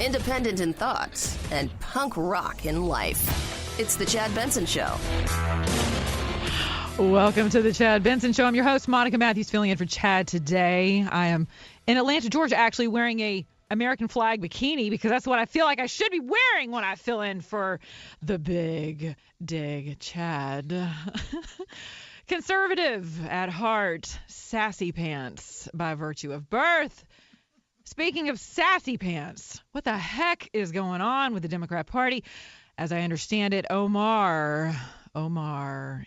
independent in thought, and punk rock in life. It's The Chad Benson Show. Welcome to The Chad Benson Show. I'm your host, Monica Matthews, filling in for Chad today. I am in Atlanta, Georgia, actually wearing a American flag bikini because that's what I feel like I should be wearing when I fill in for the Big Dig Chad. Conservative at heart, sassy pants by virtue of birth. Speaking of sassy pants, what the heck is going on with the Democrat Party? As I understand it, Ilhan Omar,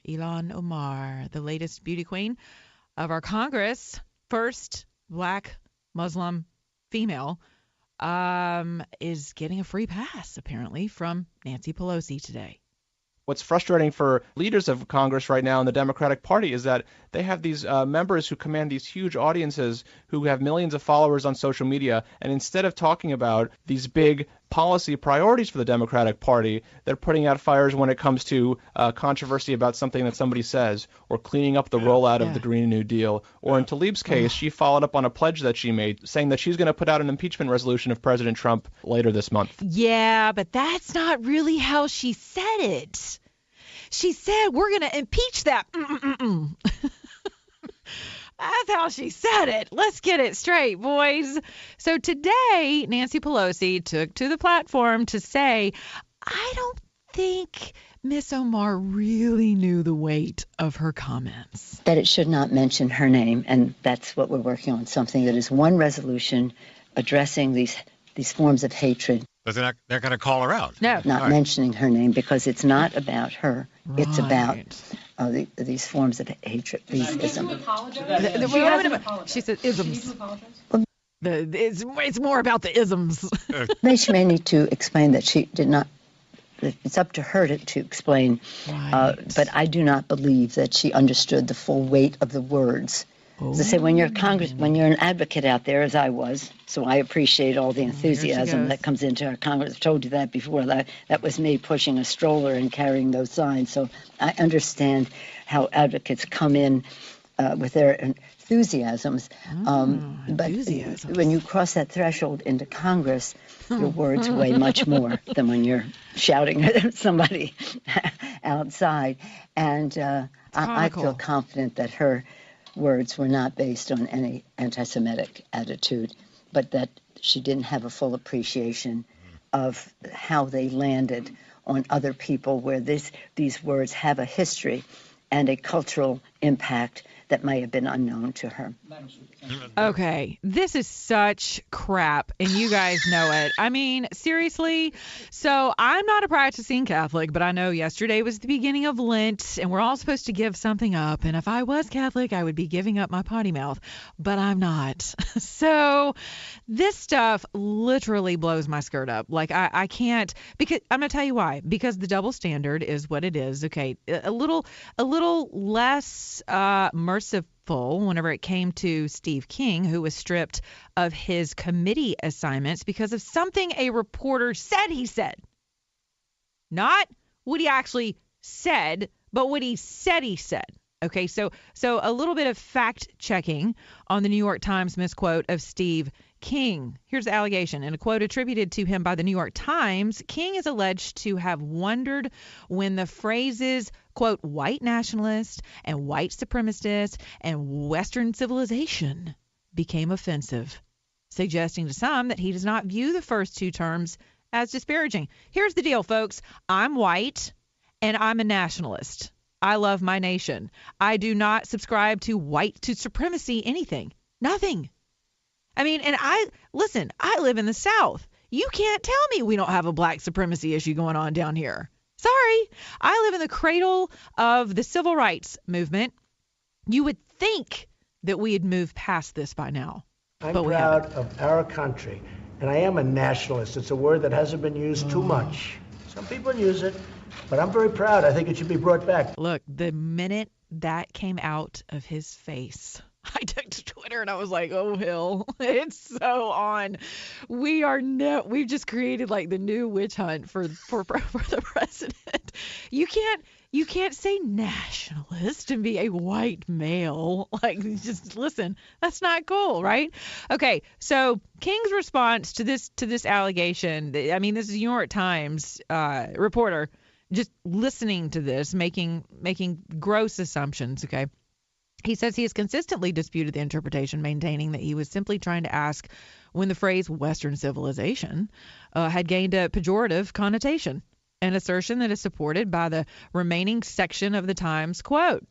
the latest beauty queen of our Congress, first black Muslim female, is getting a free pass, apparently, from Nancy Pelosi today. What's frustrating for leaders of Congress right now in the Democratic Party is that they have these members who command these huge audiences who have millions of followers on social media, and instead of talking about these big policy priorities for the Democratic Party, they're putting out fires when it comes to controversy about something that somebody says, or cleaning up the rollout of the Green New Deal. Or in Tlaib's case, she followed up on a pledge that she made, saying that she's going to put out an impeachment resolution of President Trump later this month. Yeah, but that's not really how she said it. She said, we're going to impeach that. That's how she said it. Let's get it straight, boys. So today, Nancy Pelosi took to the platform to say, I don't think Miss Omar really knew the weight of her comments. That it should not mention her name, and that's what we're working on, something that is one resolution addressing these forms of hatred. But they're not going to call her out. No. Not mentioning her name, because it's not about her. Right. It's about these forms of hatred, these isms. She said isms. It's more about the isms. She may need to explain that she did not. It's up to her to explain. Right. But I do not believe that she understood the full weight of the words. As I say, when you're an advocate out there, as I was, so I appreciate all the enthusiasm that comes into our Congress. I've told you that before. That was me pushing a stroller and carrying those signs. So I understand how advocates come in with their enthusiasms. But when you cross that threshold into Congress, your words weigh much more than when you're shouting at somebody outside. And I feel confident that her words were not based on any anti-Semitic attitude, but that she didn't have a full appreciation of how they landed on other people, where these words have a history and a cultural impact that may have been unknown to her. Okay, this is such crap, and you guys know it. I mean, seriously. So I'm not a practicing Catholic, but I know yesterday was the beginning of Lent, and we're all supposed to give something up. And if I was Catholic, I would be giving up my potty mouth, but I'm not. So this stuff literally blows my skirt up. Like I can't, because I'm going to tell you why. Because the double standard is what it is. Okay, a little less merciful whenever it came to Steve King, who was stripped of his committee assignments because of something a reporter said he said. Not what he actually said, but what he said he said. Okay, so a little bit of fact checking on the New York Times misquote of Steve King. Here's the allegation. In a quote attributed to him by the New York Times, King is alleged to have wondered when the phrases, quote, white nationalist and white supremacist and Western civilization became offensive, suggesting to some that he does not view the first two terms as disparaging. Here's the deal, folks. I'm white and I'm a nationalist. I love my nation. I do not subscribe to white to supremacy anything. Nothing. I mean, and I live in the South. You can't tell me we don't have a black supremacy issue going on down here. Sorry. I live in the cradle of the civil rights movement. You would think that we had moved past this by now. I'm proud of our country, and I am a nationalist. It's a word that hasn't been used too much. Some people use it, but I'm very proud. I think it should be brought back. Look, the minute that came out of his face, I took to Twitter and I was like, oh, hell, it's so on. We've just created like the new witch hunt for the president. You can't say nationalist and be a white male. Like, just listen, that's not cool, right? Okay, so King's response to this allegation, I mean, this is New York Times reporter just listening to this, making gross assumptions, okay? He says he has consistently disputed the interpretation, maintaining that he was simply trying to ask when the phrase Western civilization had gained a pejorative connotation, an assertion that is supported by the remaining section of the Times quote.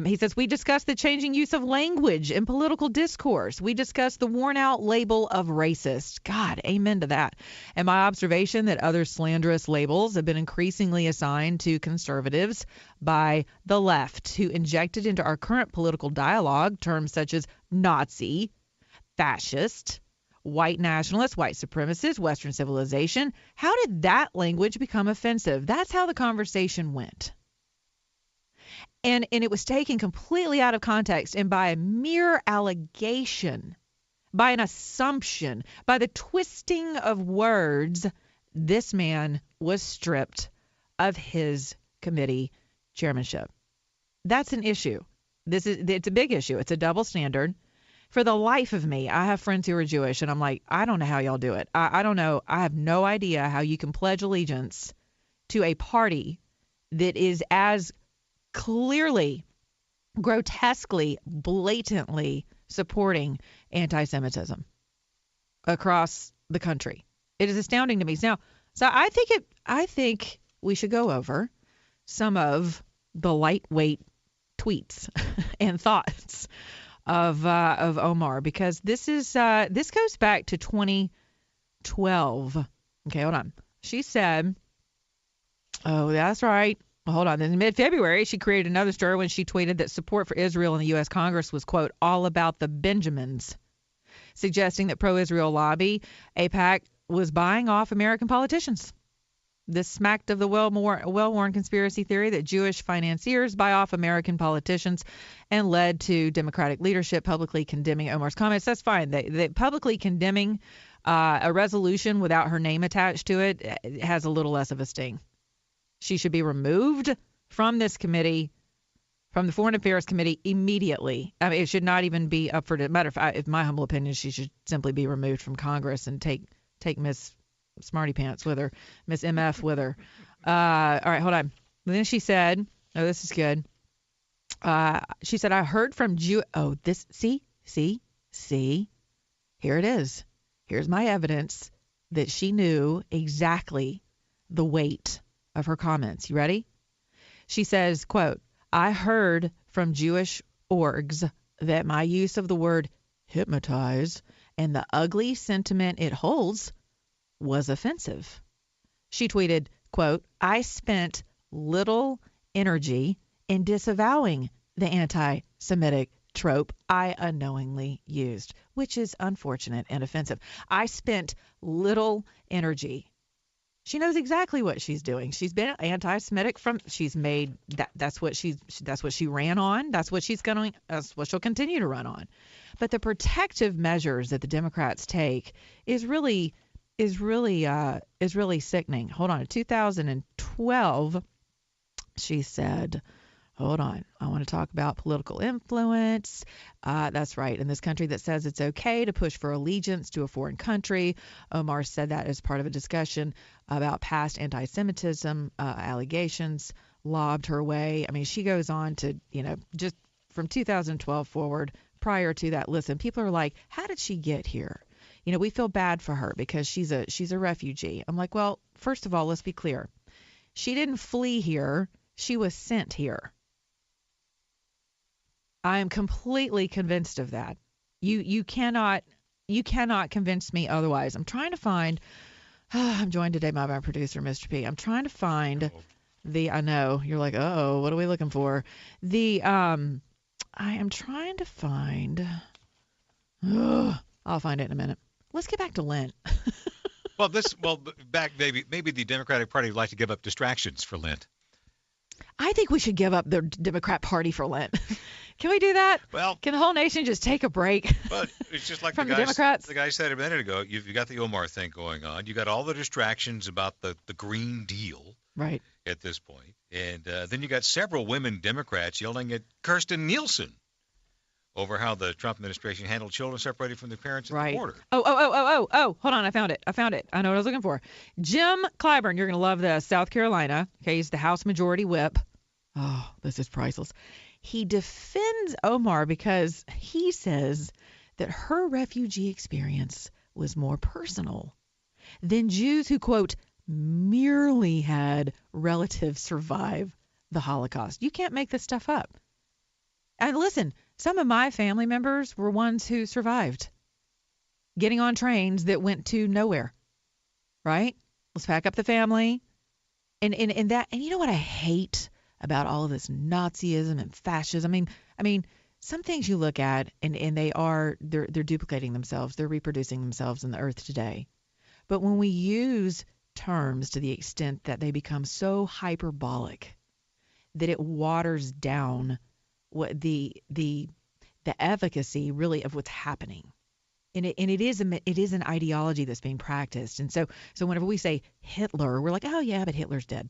He says, we discussed the changing use of language in political discourse. We discussed the worn-out label of racist. God, amen to that. And my observation that other slanderous labels have been increasingly assigned to conservatives by the left, who injected into our current political dialogue terms such as Nazi, fascist, white nationalist, white supremacist, Western civilization. How did that language become offensive? That's how the conversation went. And it was taken completely out of context and by a mere allegation, by an assumption, by the twisting of words, this man was stripped of his committee chairmanship. That's an issue. It's a big issue. It's a double standard. For the life of me, I have friends who are Jewish, and I'm like, I don't know how y'all do it. I don't know. I have no idea how you can pledge allegiance to a party that is as clearly, grotesquely, blatantly supporting anti-Semitism across the country. It is astounding to me. Now, so I think we should go over some of the lightweight tweets and thoughts of Omar, because this goes back to 2012. Okay, hold on. She said, oh, that's right. Hold on. In mid-February, she created another story when she tweeted that support for Israel in the U.S. Congress was, quote, all about the Benjamins, suggesting that pro-Israel lobby, AIPAC, was buying off American politicians. This smacked of the well-worn conspiracy theory that Jewish financiers buy off American politicians and led to Democratic leadership publicly condemning Omar's comments. That's fine. They publicly condemning a resolution without her name attached to it has a little less of a sting. She should be removed from this committee, from the Foreign Affairs Committee, immediately. I mean, it should not even be up for debate. Matter of fact, in my humble opinion, she should simply be removed from Congress and take Miss Smarty Pants with her, Miss MF with her. All right, hold on. And then she said, oh, this is good. She said, I heard from see, here it is. Here's my evidence that she knew exactly the weight of her comments. You ready? She says, quote, I heard from Jewish orgs that my use of the word hypnotize and the ugly sentiment it holds was offensive. She tweeted, quote, I spent little energy in disavowing the anti-Semitic trope I unknowingly used, which is unfortunate and offensive. I spent little energy. She knows exactly what she's doing. She's been anti-Semitic she's made that. That's what she ran on. That's what she'll continue to run on. But the protective measures that the Democrats take is really sickening. Hold on. In 2012, she said, hold on, I want to talk about political influence. That's right. In this country that says it's okay to push for allegiance to a foreign country. Omar said that as part of a discussion about past anti-Semitism allegations lobbed her way. I mean, she goes on to, just from 2012 forward, prior to that, listen, people are like, how did she get here? We feel bad for her because she's a refugee. I'm like, well, first of all, let's be clear. She didn't flee here. She was sent here. I am completely convinced of that. You cannot convince me otherwise. I'm trying to find. I'm joined today by my producer, Mr. P. I'm trying to find I know you're like, oh, what are we looking for? I am trying to find. I'll find it in a minute. Let's get back to Lent. Maybe the Democratic Party would like to give up distractions for Lent. I think we should give up the Democrat Party for Lent. Can we do that? Well, can the whole nation just take a break? But it's just like from the the Democrats. The guy said a minute ago. You've got the Omar thing going on. You got all the distractions about the Green Deal. Right. At this point, and then you got several women Democrats yelling at Kirsten Nielsen over how the Trump administration handled children separated from their parents at the border. Oh, hold on. I found it. I know what I was looking for. Jim Clyburn, you're going to love this. South Carolina. Okay, he's the House Majority Whip. Oh, this is priceless. He defends Omar because he says that her refugee experience was more personal than Jews who, quote, merely had relatives survive the Holocaust. You can't make this stuff up. And listen, some of my family members were ones who survived getting on trains that went to nowhere, right? Let's pack up the family. And you know what I hate about all of this Nazism and fascism? I mean, some things you look at and they're duplicating themselves. They're reproducing themselves in the earth today. But when we use terms to the extent that they become so hyperbolic that it waters down what the efficacy really of what's happening. And it is an ideology that's being practiced. And so whenever we say Hitler, we're like, oh yeah, but Hitler's dead.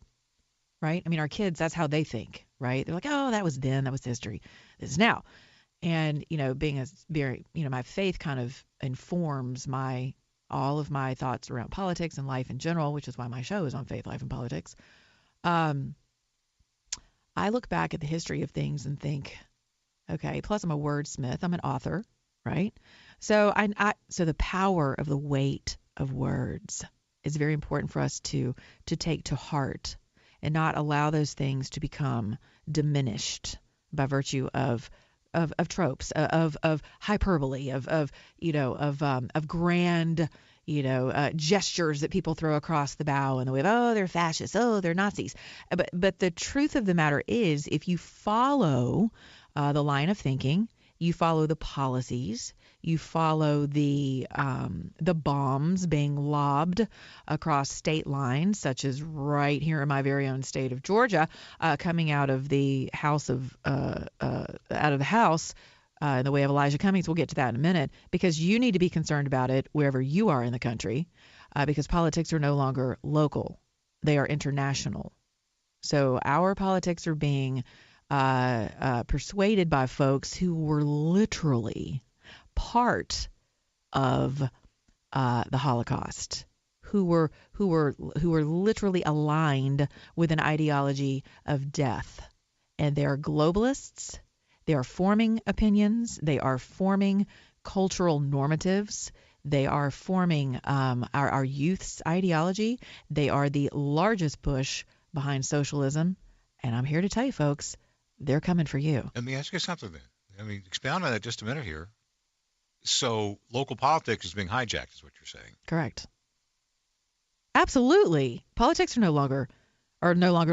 Right? I mean, our kids, that's how they think, right? They're like, oh, that was then, that was history. This is now. And, being a very, my faith kind of informs all of my thoughts around politics and life in general, which is why my show is on faith, life, and politics. I look back at the history of things and think, okay, plus I'm a wordsmith, I'm an author, right? So so the power of the weight of words is very important for us to take to heart and not allow those things to become diminished by virtue of tropes, of hyperbole, of grand, gestures that people throw across the bow in the way of, oh, they're fascists, oh, they're Nazis. But the truth of the matter is, if you follow the line of thinking, you follow the policies, you follow the bombs being lobbed across state lines, such as right here in my very own state of Georgia, coming out of the House in the way of Elijah Cummings. We'll get to that in a minute, because you need to be concerned about it wherever you are in the country, because politics are no longer local. They are international. So our politics are being persuaded by folks who were literally part of the Holocaust, who were literally aligned with an ideology of death. And they are globalists. They are forming opinions. They are forming cultural normatives. They are forming our youth's ideology. They are the largest push behind socialism. And I'm here to tell you, folks, they're coming for you. Let me ask you something then. Expound on that just a minute here. So local politics is being hijacked, is what you're saying. Correct. Absolutely. Politics are no longer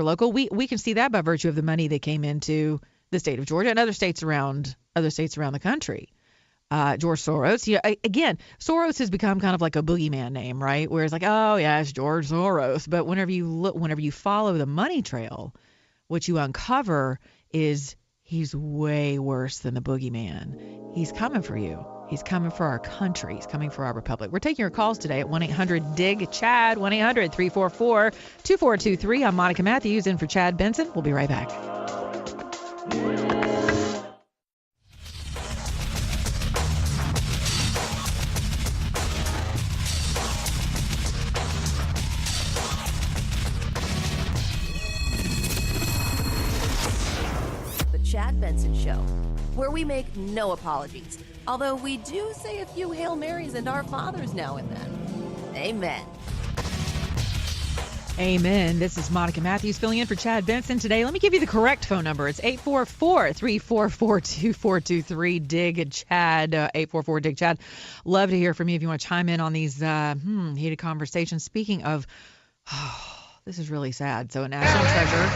local. We can see that by virtue of the money that came into the state of Georgia and other states around the country. George Soros. Again, Soros has become kind of like a boogeyman name, right? Where it's like, oh yeah, it's George Soros. But whenever you follow the money trail, what you uncover is he's way worse than the boogeyman. He's coming for you. He's coming for our country. He's coming for our republic. We're taking your calls today at 1-800-DIG-CHAD, 1-800-344-2423. I'm Monica Matthews in for Chad Benson. We'll be right back. Chad Benson Show, where we make no apologies, although we do say a few Hail Marys and Our Fathers now and then. Amen. Amen. This is Monica Matthews filling in for Chad Benson today. Let me give you the correct phone number. It's 844-344-2423. DIG-CHAD, 844-DIG-CHAD. Love to hear from you if you want to chime in on these heated conversations. Speaking of, this is really sad. So a national treasure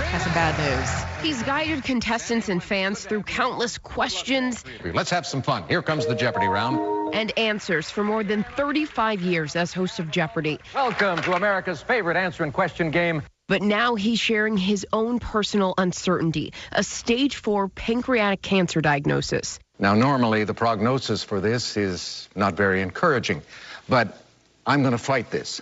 has some bad news. He's guided contestants and fans through countless questions. Let's have some fun. Here comes the Jeopardy round. And answers for more than 35 years as host of Jeopardy. Welcome to America's favorite answer and question game. But now he's sharing his own personal uncertainty, a stage 4 pancreatic cancer diagnosis. Now, normally the prognosis for this is not very encouraging, but I'm going to fight this.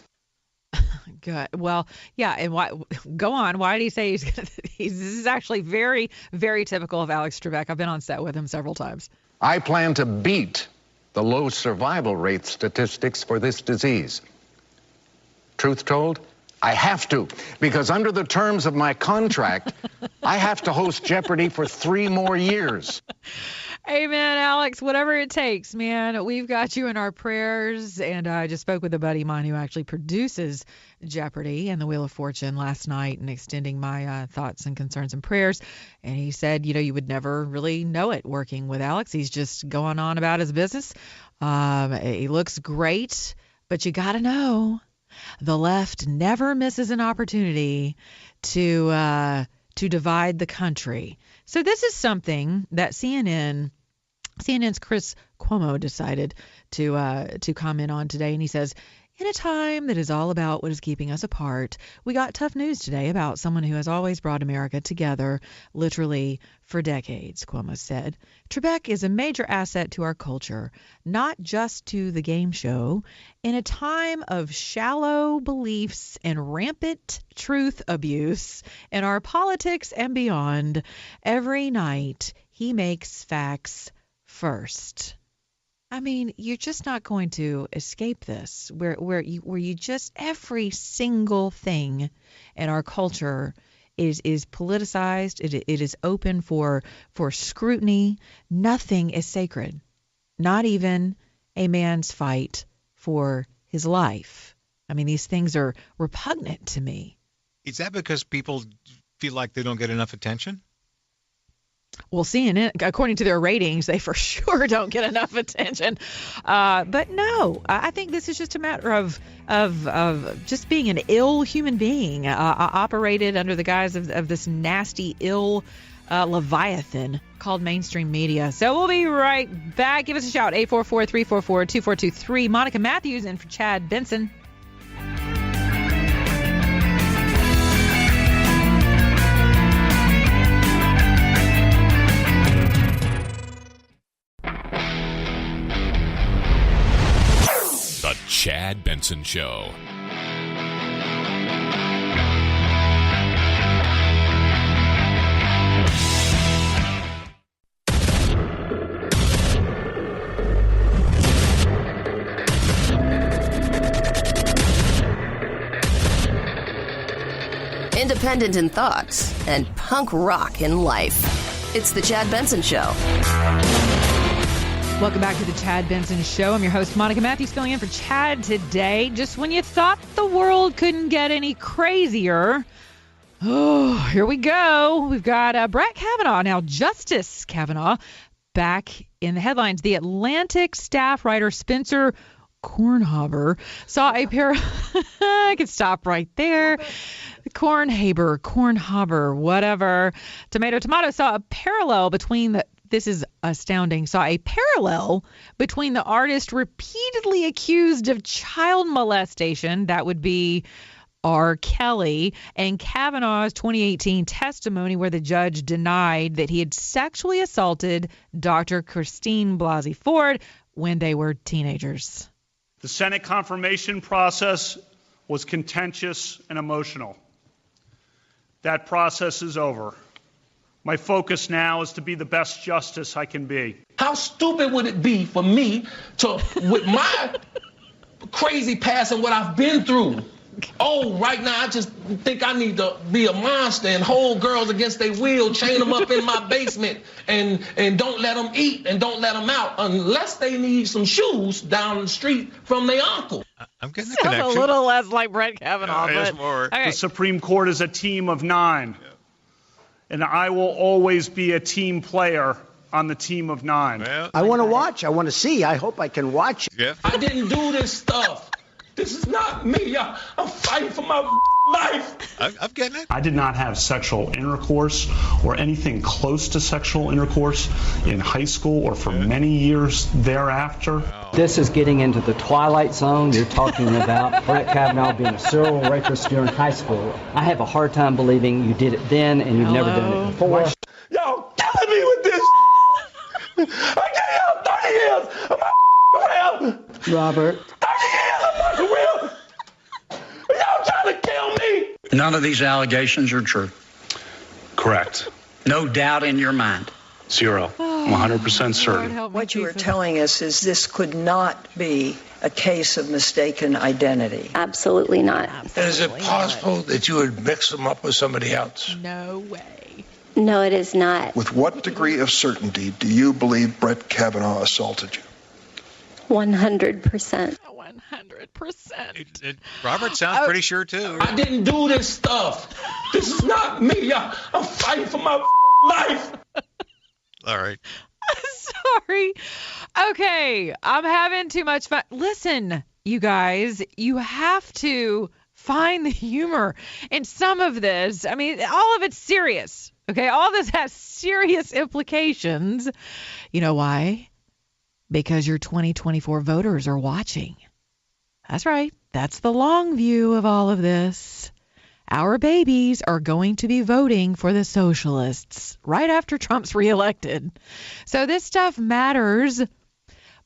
Good. Well, yeah. And why? Go on. Why did he say he's going to? This is actually very, very typical of Alex Trebek. I've been on set with him several times. I plan to beat the low survival rate statistics for this disease. Truth told, I have to, because under the terms of my contract, I have to host Jeopardy for 3 more years. Amen, Alex. Whatever it takes, man. We've got you in our prayers. And I just spoke with a buddy of mine who actually produces Jeopardy and the Wheel of Fortune last night, and extending my thoughts and concerns and prayers. And he said, you would never really know it working with Alex. He's just going on about his business. He looks great, but you got to know the left never misses an opportunity to divide the country. So this is something that CNN's Chris Cuomo decided to comment on today, and he says, in a time that is all about what is keeping us apart, we got tough news today about someone who has always brought America together, literally for decades, Cuomo said. Trebek is a major asset to our culture, not just to the game show. In a time of shallow beliefs and rampant truth abuse in our politics and beyond, every night he makes facts first. I mean, you're just not going to escape this, where you just, every single thing in our culture is politicized. It is open for scrutiny. Nothing is sacred, not even a man's fight for his life. I mean, these things are repugnant to me. Is that because people feel like they don't get enough attention? Well, CNN, according to their ratings, they for sure don't get enough attention. But no, I think this is just a matter of just being an ill human being, operated under the guise of this nasty, ill Leviathan called mainstream media. So we'll be right back. Give us a shout, 844-344-2423. Monica Matthews in for Chad Benson. The Chad Benson Show. Independent in thoughts and punk rock in life. It's the Chad Benson Show. Welcome back to the Chad Benson Show. I'm your host, Monica Matthews, filling in for Chad today. Just when you thought the world couldn't get any crazier, oh, here we go. We've got Brett Kavanaugh. Now, Justice Kavanaugh back in the headlines. The Atlantic staff writer Spencer Kornhaber saw a pair. I could stop right there. Kornhaber, whatever. Tomato saw a parallel between the. This is astounding. Saw a parallel between the artist repeatedly accused of child molestation, that would be R. Kelly, and Kavanaugh's 2018 testimony where the judge denied that he had sexually assaulted Dr. Christine Blasey Ford when they were teenagers. The Senate confirmation process was contentious and emotional. That process is over. My focus now is to be the best justice I can be. How stupid would it be for me to, with my crazy past and what I've been through, right now I just think I need to be a monster and hold girls against their will, chain them up in my basement, and don't let them eat and don't let them out unless they need some shoes down the street from their uncle. I'm getting the connection. A little less like Brett Kavanaugh. But more. Okay. The Supreme Court is a team of 9. Yeah. And I will always be a team player on the team of 9. Well, I want to watch. I want to see. I hope I can watch. I didn't do this stuff. This is not me. I'm fighting for my life. I'm getting it. I did not have sexual intercourse or anything close to sexual intercourse in high school or for many years thereafter. This is getting into the twilight zone. You're talking about Brett Kavanaugh being a serial rapist during high school. I have a hard time believing you did it then and you've never done it before. Y'all killing me with this. I gave y'all 30 years of my real. Robert. 30 years of my real. Y'all trying to kill me. None of these allegations are true. Correct. No doubt in your mind. Zero. 100% certain. What you are telling us is this could not be a case of mistaken identity. Absolutely not. And is it possible that you would mix them up with somebody else? No way. No, it is not. With what degree of certainty do you believe Brett Kavanaugh assaulted you? 100%. 100%. Robert sounds pretty sure, too. I didn't do this stuff. This is not me. I'm fighting for my life. All right. Sorry. Okay, I'm having too much fun. Listen, you guys, you have to find the humor in some of this. I mean, all of it's serious. Okay, all this has serious implications. You know why? Because your 2024 voters are watching. That's right. That's the long view of all of this. Our babies are going to be voting for the socialists right after Trump's reelected. So this stuff matters.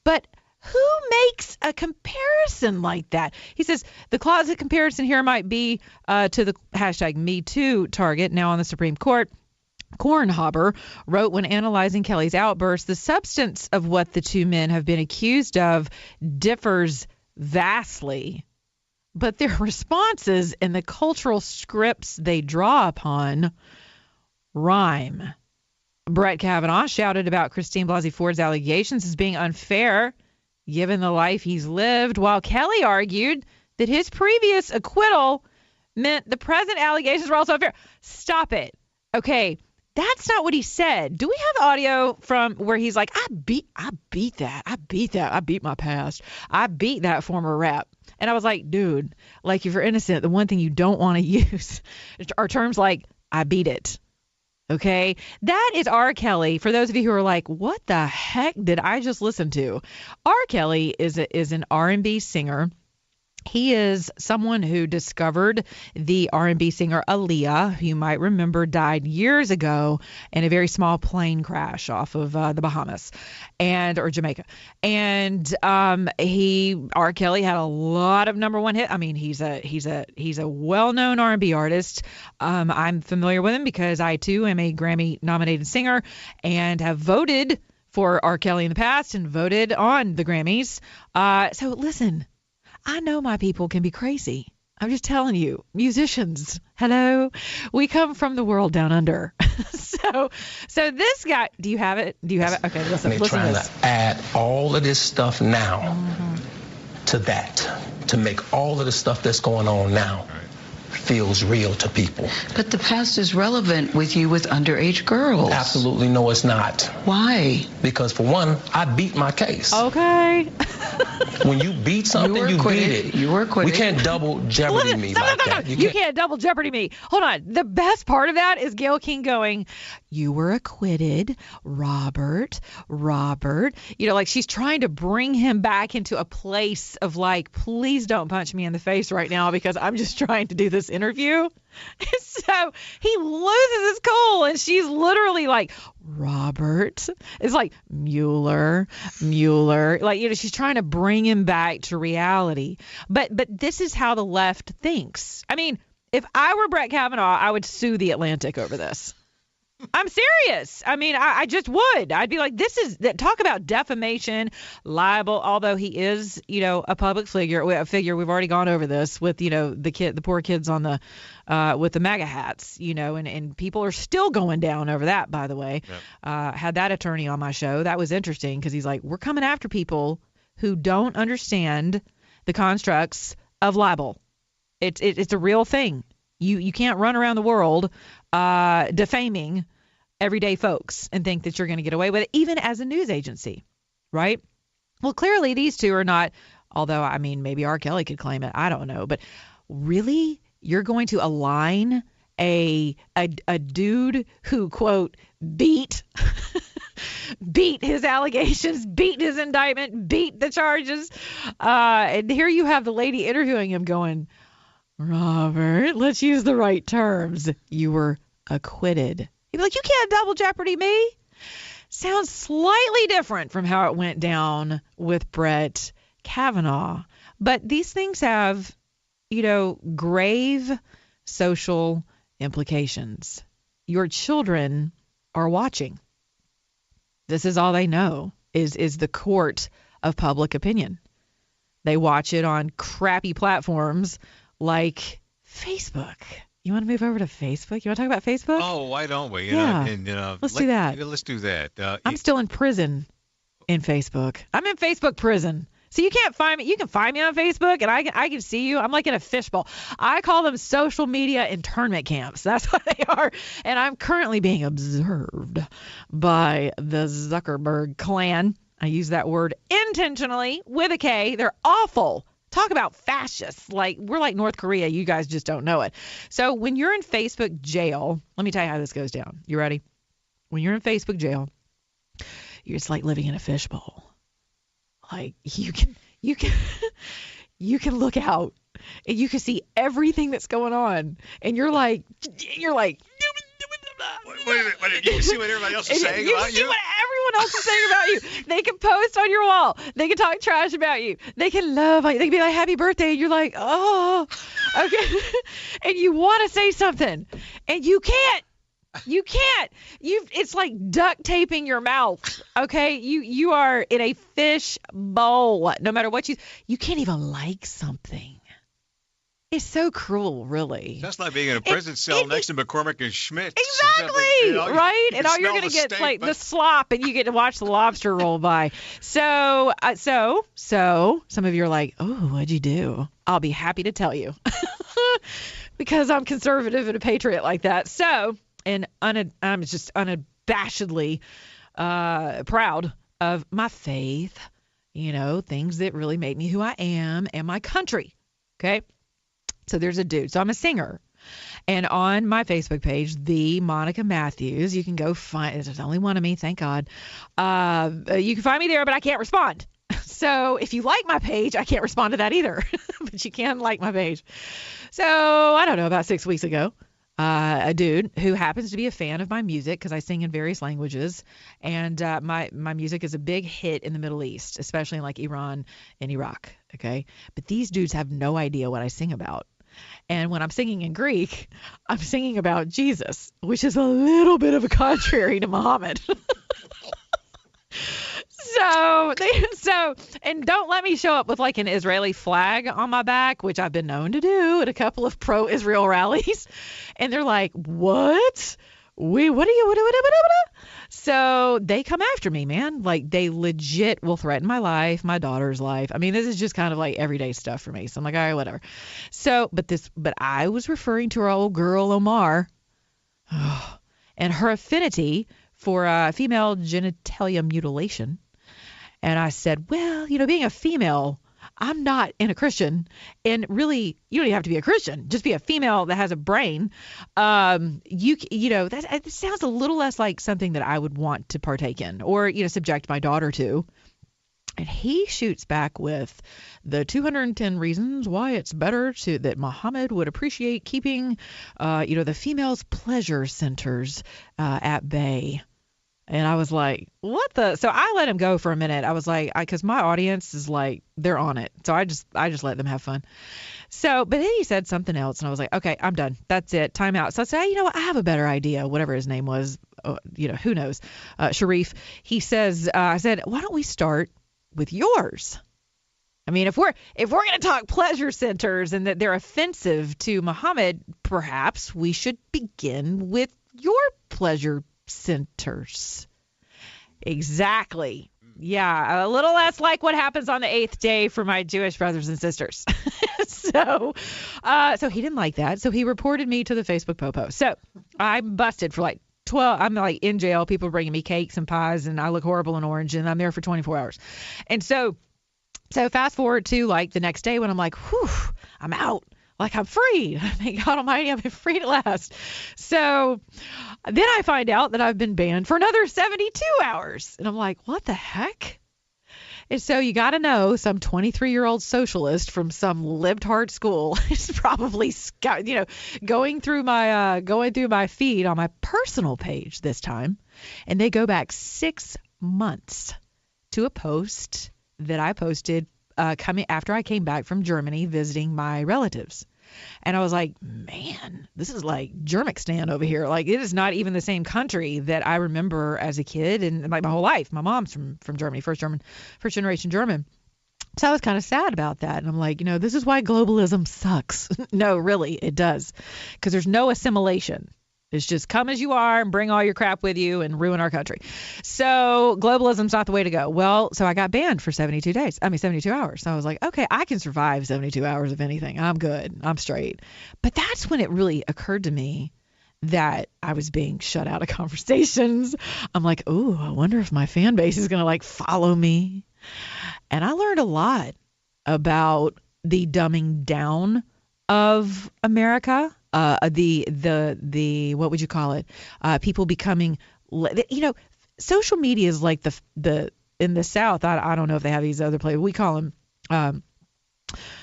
But who makes a comparison like that? He says the closet comparison here might be to the hashtag #MeToo target now on the Supreme Court. Kornhaber wrote when analyzing Kelly's outburst, the substance of what the two men have been accused of differs vastly, but their responses and the cultural scripts they draw upon rhyme. Brett Kavanaugh shouted about Christine Blasey Ford's allegations as being unfair, given the life he's lived, while Kelly argued that his previous acquittal meant the present allegations were also unfair. Stop it. Okay. That's not what he said. Do we have audio from where he's like, I beat my past. I beat that former rep. And I was like, dude, like if you're innocent, the one thing you don't want to use are terms like, I beat it. Okay. That is R. Kelly. For those of you who are like, what the heck did I just listen to? R. Kelly is an R&B singer. He is someone who discovered the R&B singer Aaliyah, who you might remember died years ago in a very small plane crash off of the Bahamas or Jamaica. And R. Kelly had a lot of #1 hit. I mean, he's a well-known R&B artist. I'm familiar with him because I too am a Grammy-nominated singer and have voted for R. Kelly in the past and voted on the Grammys. So listen. I know my people can be crazy. I'm just telling you, musicians, hello, we come from the world down under. So this guy, do you have it? Okay, listen. They're trying to add all of this stuff now to that, to make all of the stuff that's going on now feels real to people. But the past is relevant with you with underage girls. Absolutely no, it's not. Why? Because for one, I beat my case. Okay. When you beat something, you beat it. You were acquitted. We can't double jeopardy me like that. You can't double jeopardy me. Hold on. The best part of that is Gayle King going, you were acquitted, Robert. You know, like she's trying to bring him back into a place of like, please don't punch me in the face right now because I'm just trying to do this interview. So he loses his cool and she's literally like, Robert. It's like Mueller. Like, you know, she's trying to bring him back to reality. But this is how the left thinks. I mean, if I were Brett Kavanaugh, I would sue The Atlantic over this. I'm serious. I mean, I just would. I'd be like, talk about defamation, libel, although he is, you know, a public figure. We've already gone over this with, you know, the poor kids on the, with the MAGA hats, you know, and people are still going down over that, by the way. Yep. Had that attorney on my show. That was interesting because he's like, we're coming after people who don't understand the constructs of libel. It's a real thing. You can't run around the world defaming everyday folks and think that you're going to get away with it, even as a news agency, right? Well, clearly these two are not, although, I mean, maybe R. Kelly could claim it. I don't know. But really, you're going to align a dude who, quote, beat his allegations, beat his indictment, beat the charges. And here you have the lady interviewing him going, Robert, let's use the right terms. You were acquitted. He'd be like, you can't double jeopardy me. Sounds slightly different from how it went down with Brett Kavanaugh. But these things have, grave social implications. Your children are watching. This is all they know is the court of public opinion. They watch it on crappy platforms like Facebook. You want to move over to Facebook? You want to talk about Facebook? Oh, why don't we? Let's do that. Let's do that. I'm still in prison in Facebook. I'm in Facebook prison. So you can't find me. You can find me on Facebook, and I can see you. I'm like in a fishbowl. I call them social media internment camps. That's what they are. And I'm currently being observed by the Zuckerberg clan. I use that word intentionally with a K. They're awful. Talk about fascists. We're like North Korea. You guys just don't know it. So when you're in Facebook jail, let me tell you how this goes down. You ready? When you're in Facebook jail, you're just like living in a fishbowl. Like you can look out and you can see everything that's going on, and you're like. Wait a minute. You can see what everybody else is saying about you? You can see what everyone else is saying about you. They can post on your wall. They can talk trash about you. They can love you. They can be like, happy birthday. And you're like, oh, okay. And you want to say something. And you can't. You can't. It's like duct taping your mouth. Okay. You are in a fish bowl. No matter what you can't even like something. It's so cruel, really. That's like being in a prison cell next to McCormick and Schmidt. Exactly, right? And all you're going to get is like the slop, and you get to watch the lobster roll by. So some of you are like, oh, what'd you do? I'll be happy to tell you. Because I'm conservative and a patriot like that. So, and I'm just unabashedly proud of my faith, things that really make me who I am and my country, okay? So there's a dude. So I'm a singer. And on my Facebook page, the Monica Matthews, you can go find, there's only one of me, thank God. You can find me there, but I can't respond. So if you like my page, I can't respond to that either. But you can like my page. So I don't know, about 6 weeks ago, a dude who happens to be a fan of my music because I sing in various languages. And my music is a big hit in the Middle East, especially in like Iran and Iraq. Okay. But these dudes have no idea what I sing about. And when I'm singing in Greek, I'm singing about Jesus, which is a little bit of a contrary to Muhammad. And don't let me show up with like an Israeli flag on my back, which I've been known to do at a couple of pro-Israel rallies. And they're like, what? What are you? So they come after me, man. Like they legit will threaten my life, my daughter's life. I mean, this is just kind of like everyday stuff for me. So I'm like, all right, whatever. So, but I was referring to our old girl, Omar, and her affinity for female genitalia mutilation. And I said, well, being a female, I'm not a Christian. And really, you don't even have to be a Christian. Just be a female that has a brain. That sounds a little less like something that I would want to partake in or, subject my daughter to. And he shoots back with the 210 reasons why it's better that Muhammad would appreciate keeping, the females' pleasure centers at bay. And I was like, what the? So I let him go for a minute. I was like, because my audience is like, they're on it. So I just let them have fun. So, but then he said something else. And I was like, okay, I'm done. That's it. Time out. So I said, I have a better idea. Whatever his name was, who knows? Sharif. He says, I said, why don't we start with yours? I mean, if we're going to talk pleasure centers and that they're offensive to Muhammad, perhaps we should begin with your pleasure centers. Exactly. Yeah, a little less like what happens on the 8th day for my Jewish brothers and sisters. So he didn't like that. So he reported me to the Facebook Popo. So I'm busted for like 12. I'm like in jail. People bringing me cakes and pies, and I look horrible in orange, and I'm there for 24 hours. And so fast forward to like the next day when I'm like, whew, I'm out. Like, I'm free. Thank God Almighty, I've been freed at last. So then I find out that I've been banned for another 72 hours. And I'm like, what the heck? And so you got to know some 23-year-old socialist from some libtard school is probably, going through my feed on my personal page this time. And they go back 6 months to a post that I posted coming after I came back from Germany visiting my relatives. And I was like, man, this is like Germanistan over here. Like, it is not even the same country that I remember as a kid and like my whole life. My mom's from Germany, first generation German. So I was kind of sad about that. And I'm like, this is why globalism sucks. No, really, it does. Because there's no assimilation. It's just come as you are and bring all your crap with you and ruin our country. So globalism's not the way to go. Well, so I got banned for 72 hours. So I was like, okay, I can survive 72 hours of anything. I'm good. I'm straight. But that's when it really occurred to me that I was being shut out of conversations. I'm like, ooh, I wonder if my fan base is going to like follow me. And I learned a lot about the dumbing down of America. The what would you call it? People becoming, social media is like the in the South. I don't know if they have these other places. We call them,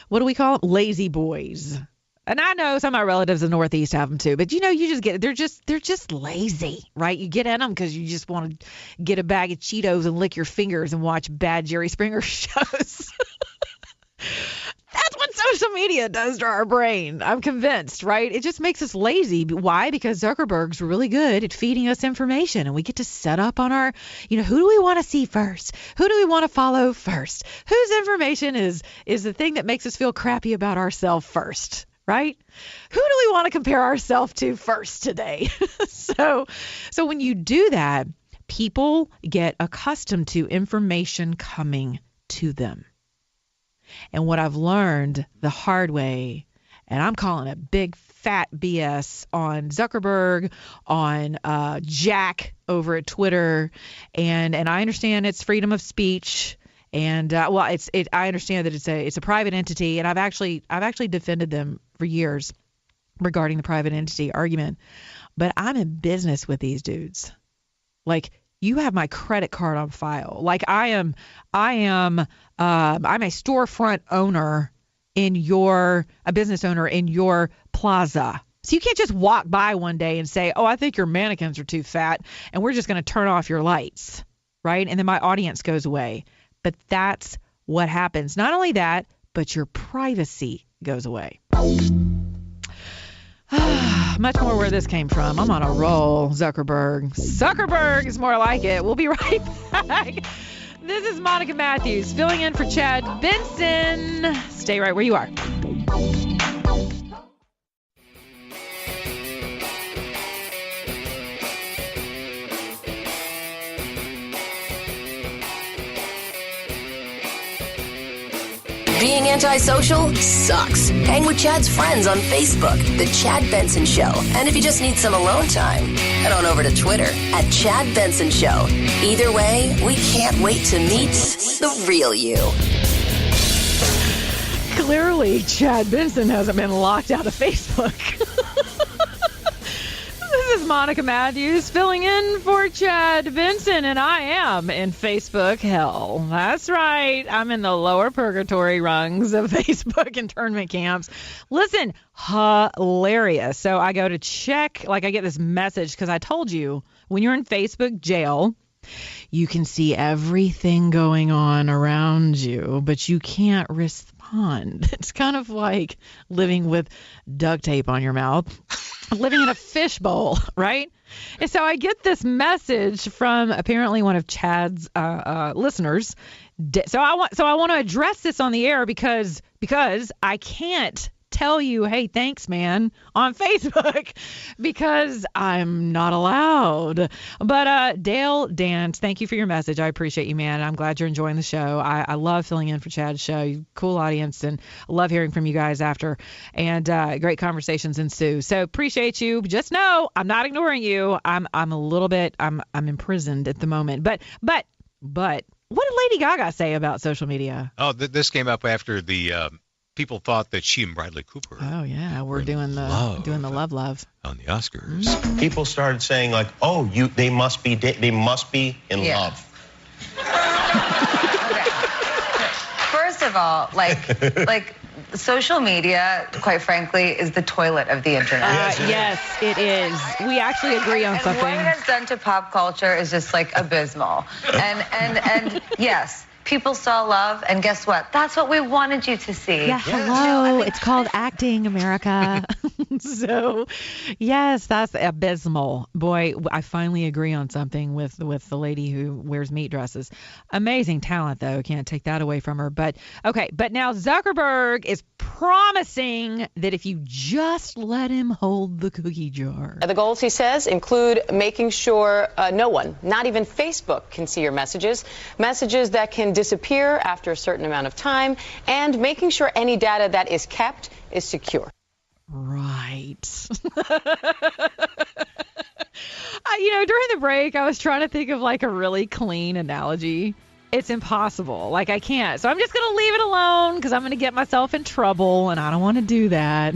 what do we call them? Lazy boys. And I know some of my relatives in the Northeast have them too. But you just get, they're just lazy, right? You get in them because you just want to get a bag of Cheetos and lick your fingers and watch bad Jerry Springer shows. That's what social media does to our brain. I'm convinced, right? It just makes us lazy. Why? Because Zuckerberg's really good at feeding us information, and we get to set up on our, who do we want to see first? Who do we want to follow first? Whose information is the thing that makes us feel crappy about ourselves first, right? Who do we want to compare ourselves to first today? So when you do that, people get accustomed to information coming to them. And what I've learned the hard way, and I'm calling it big fat BS on Zuckerberg, on Jack over at Twitter, and I understand it's freedom of speech, and I understand that it's a private entity, and I've actually defended them for years regarding the private entity argument, but I'm in business with these dudes, like. You have my credit card on file. Like I'm a storefront owner a business owner in your plaza. So you can't just walk by one day and say, oh, I think your mannequins are too fat and we're just going to turn off your lights, right? And then my audience goes away. But that's what happens. Not only that, but your privacy goes away. Much more where this came from. I'm on a roll, Zuckerberg. Zuckerberg is more like it. We'll be right back. This is Monica Matthews filling in for Chad Benson. Stay right where you are. Being antisocial sucks. Hang with Chad's friends on Facebook, The Chad Benson Show. And if you just need some alone time, head on over to Twitter at Chad Benson Show. Either way, we can't wait to meet the real you. Clearly, Chad Benson hasn't been locked out of Facebook. This is Monica Matthews filling in for Chad Benson, and I am in Facebook hell. That's right. I'm in the lower purgatory rungs of Facebook internment camps. Listen, hilarious. So I go to check, I get this message because I told you when you're in Facebook jail, you can see everything going on around you, but you can't respond. It's kind of like living with duct tape on your mouth. Living in a fishbowl, right? And so I get this message from apparently one of Chad's listeners. So I want to address this on the air because I can't tell you, hey, thanks, man, on Facebook because I'm not allowed. But Dale Dance, thank you for your message. I appreciate you, man. I'm glad you're enjoying the show. I love filling in for Chad's show. Cool audience, and I love hearing from you guys after. And great conversations ensue. So appreciate you. Just know I'm not ignoring you. I'm a little bit I'm imprisoned at the moment. But what did Lady Gaga say about social media? Oh, this came up after the people thought that she and Bradley Cooper Oh yeah, we're doing the love on the Oscars. People started saying like, "Oh, they must be in love." First of all, like social media, quite frankly, is the toilet of the internet. Yes, it is. We actually agree on something. What it has done to pop culture is just like abysmal. And yes, people saw love, and guess what? That's what we wanted you to see. Yeah, hello. It's called acting, America. So, yes, that's abysmal. Boy, I finally agree on something with the lady who wears meat dresses. Amazing talent, though. Can't take that away from her. But now Zuckerberg is promising that if you just let him hold the cookie jar. The goals, he says, include making sure no one, not even Facebook, can see your messages that can disappear after a certain amount of time, and making sure any data that is kept is secure. Right. During the break, I was trying to think of like a really clean analogy. It's impossible. Like, I can't. So I'm just going to leave it alone because I'm going to get myself in trouble, and I don't want to do that.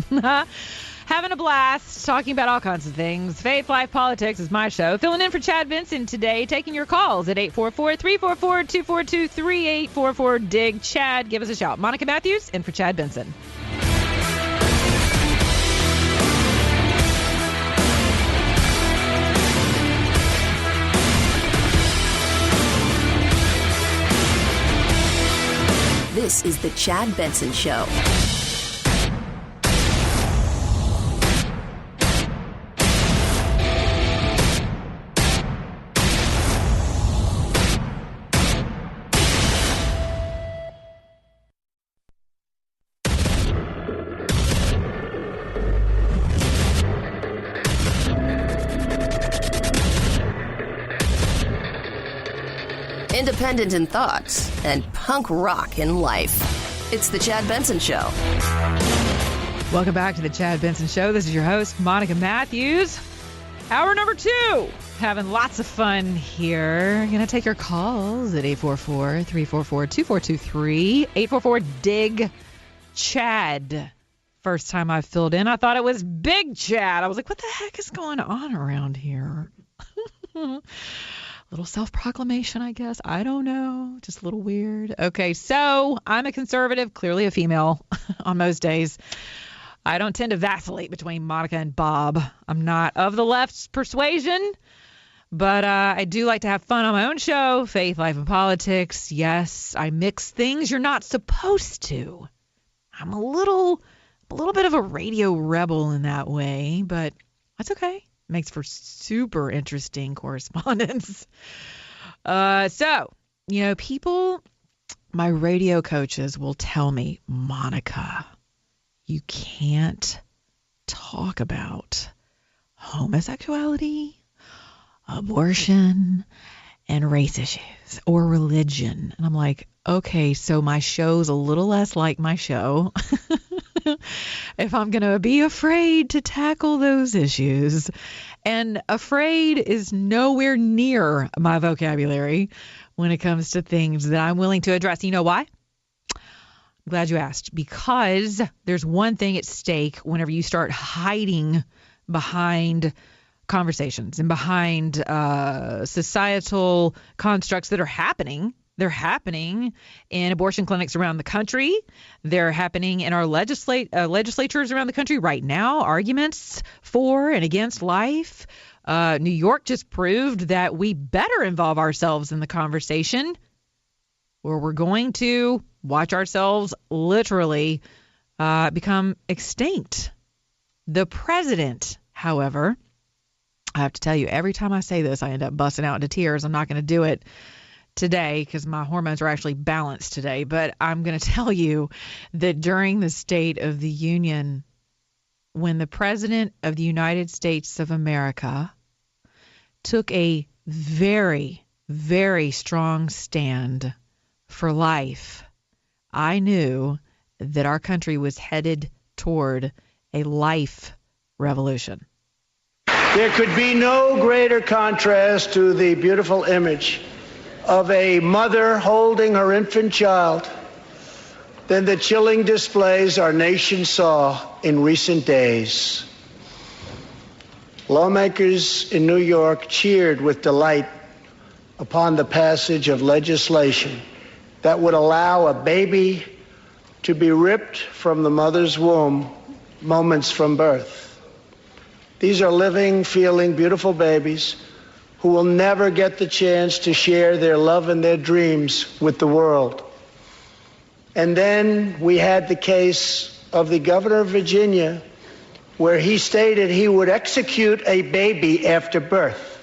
Having a blast, talking about all kinds of things. Faith, Life, Politics is my show. Filling in for Chad Benson today, taking your calls at 844-344-2423, 844-DIG-CHAD. Give us a shout. Monica Matthews in for Chad Benson. This is the Chad Benson Show. Independent in thoughts and punk rock in life. It's the Chad Benson Show. Welcome back to the Chad Benson Show. This is your host, Monica Matthews. Hour number 2. Having lots of fun here. Going to take your calls at 844-344-2423, 844-DIG-CHAD. First time I filled in, I thought it was Big Chad. I was like, what the heck is going on around here? Little self-proclamation, I guess. I don't know. Just a little weird. Okay, so I'm a conservative, clearly a female on most days. I don't tend to vacillate between Monica and Bob. I'm not of the left's persuasion, but I do like to have fun on my own show, Faith, Life, and Politics. Yes, I mix things you're not supposed to. I'm a little bit of a radio rebel in that way, but that's okay. Makes for super interesting correspondence. So, people, my radio coaches will tell me, Monica, you can't talk about homosexuality, abortion, and race issues or religion. And I'm like, okay, so my show's a little less like my show. If I'm going to be afraid to tackle those issues. And afraid is nowhere near my vocabulary when it comes to things that I'm willing to address. You know why? I'm glad you asked. Because there's one thing at stake whenever you start hiding behind conversations and behind societal constructs that are happening. They're happening in abortion clinics around the country. They're happening in our legislatures around the country right now, arguments for and against life. New York just proved that we better involve ourselves in the conversation, or we're going to watch ourselves literally become extinct. The president, however, I have to tell you, every time I say this, I end up busting out into tears. I'm not going to do it today because my hormones are actually balanced today, but I'm going to tell you that during the State of the Union, when the President of the United States of America took a very, very strong stand for life, I knew that our country was headed toward a life revolution. There could be no greater contrast to the beautiful image of a mother holding her infant child, than the chilling displays our nation saw in recent days. Lawmakers in New York cheered with delight upon the passage of legislation that would allow a baby to be ripped from the mother's womb moments from birth. These are living, feeling, beautiful babies who will never get the chance to share their love and their dreams with the world. And then we had the case of the governor of Virginia, where he stated he would execute a baby after birth.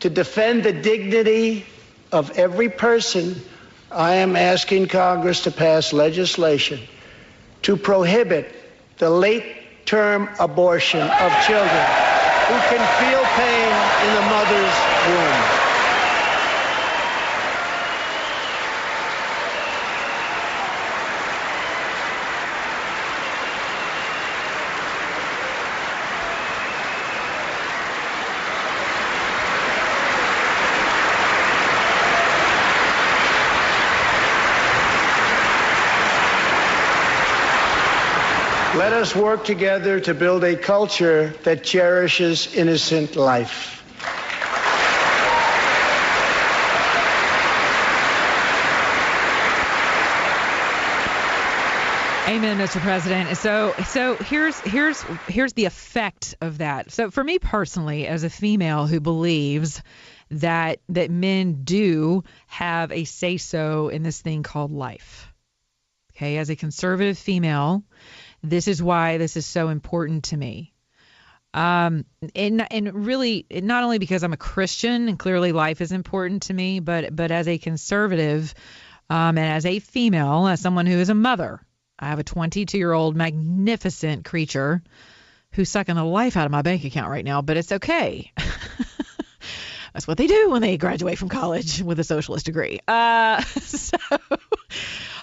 To defend the dignity of every person, I am asking Congress to pass legislation to prohibit the late-term abortion of children who can feel pain in the mother's womb. Let us work together to build a culture that cherishes innocent life. Amen, Mr. President. So here's the effect of that. So for me personally, as a female who believes that men do have a say-so in this thing called life. Okay, as a conservative female, this is why this is so important to me. And really, not only because I'm a Christian and clearly life is important to me, but as a conservative and as a female, as someone who is a mother. I have a 22-year-old magnificent creature who's sucking the life out of my bank account right now, but it's okay. That's what they do when they graduate from college with a socialist degree. But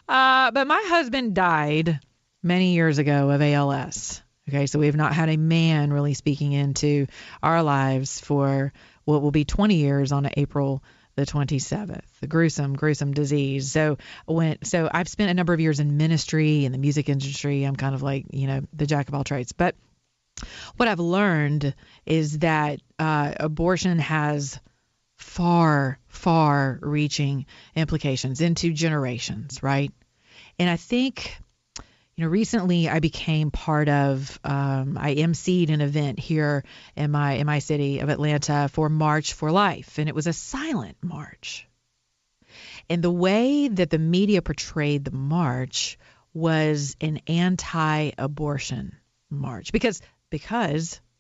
my husband died many years ago of ALS. Okay, so we have not had a man really speaking into our lives for what will be 20 years on April the 27th. The gruesome disease. So I've spent a number of years in ministry in the music industry. I'm kind of like, the jack of all trades. But what I've learned is that abortion has far reaching implications into generations, right? And I think recently I became part of, I emceed an event here in my city of Atlanta for March for Life, and it was a silent march. And the way that the media portrayed the march was an anti-abortion march, because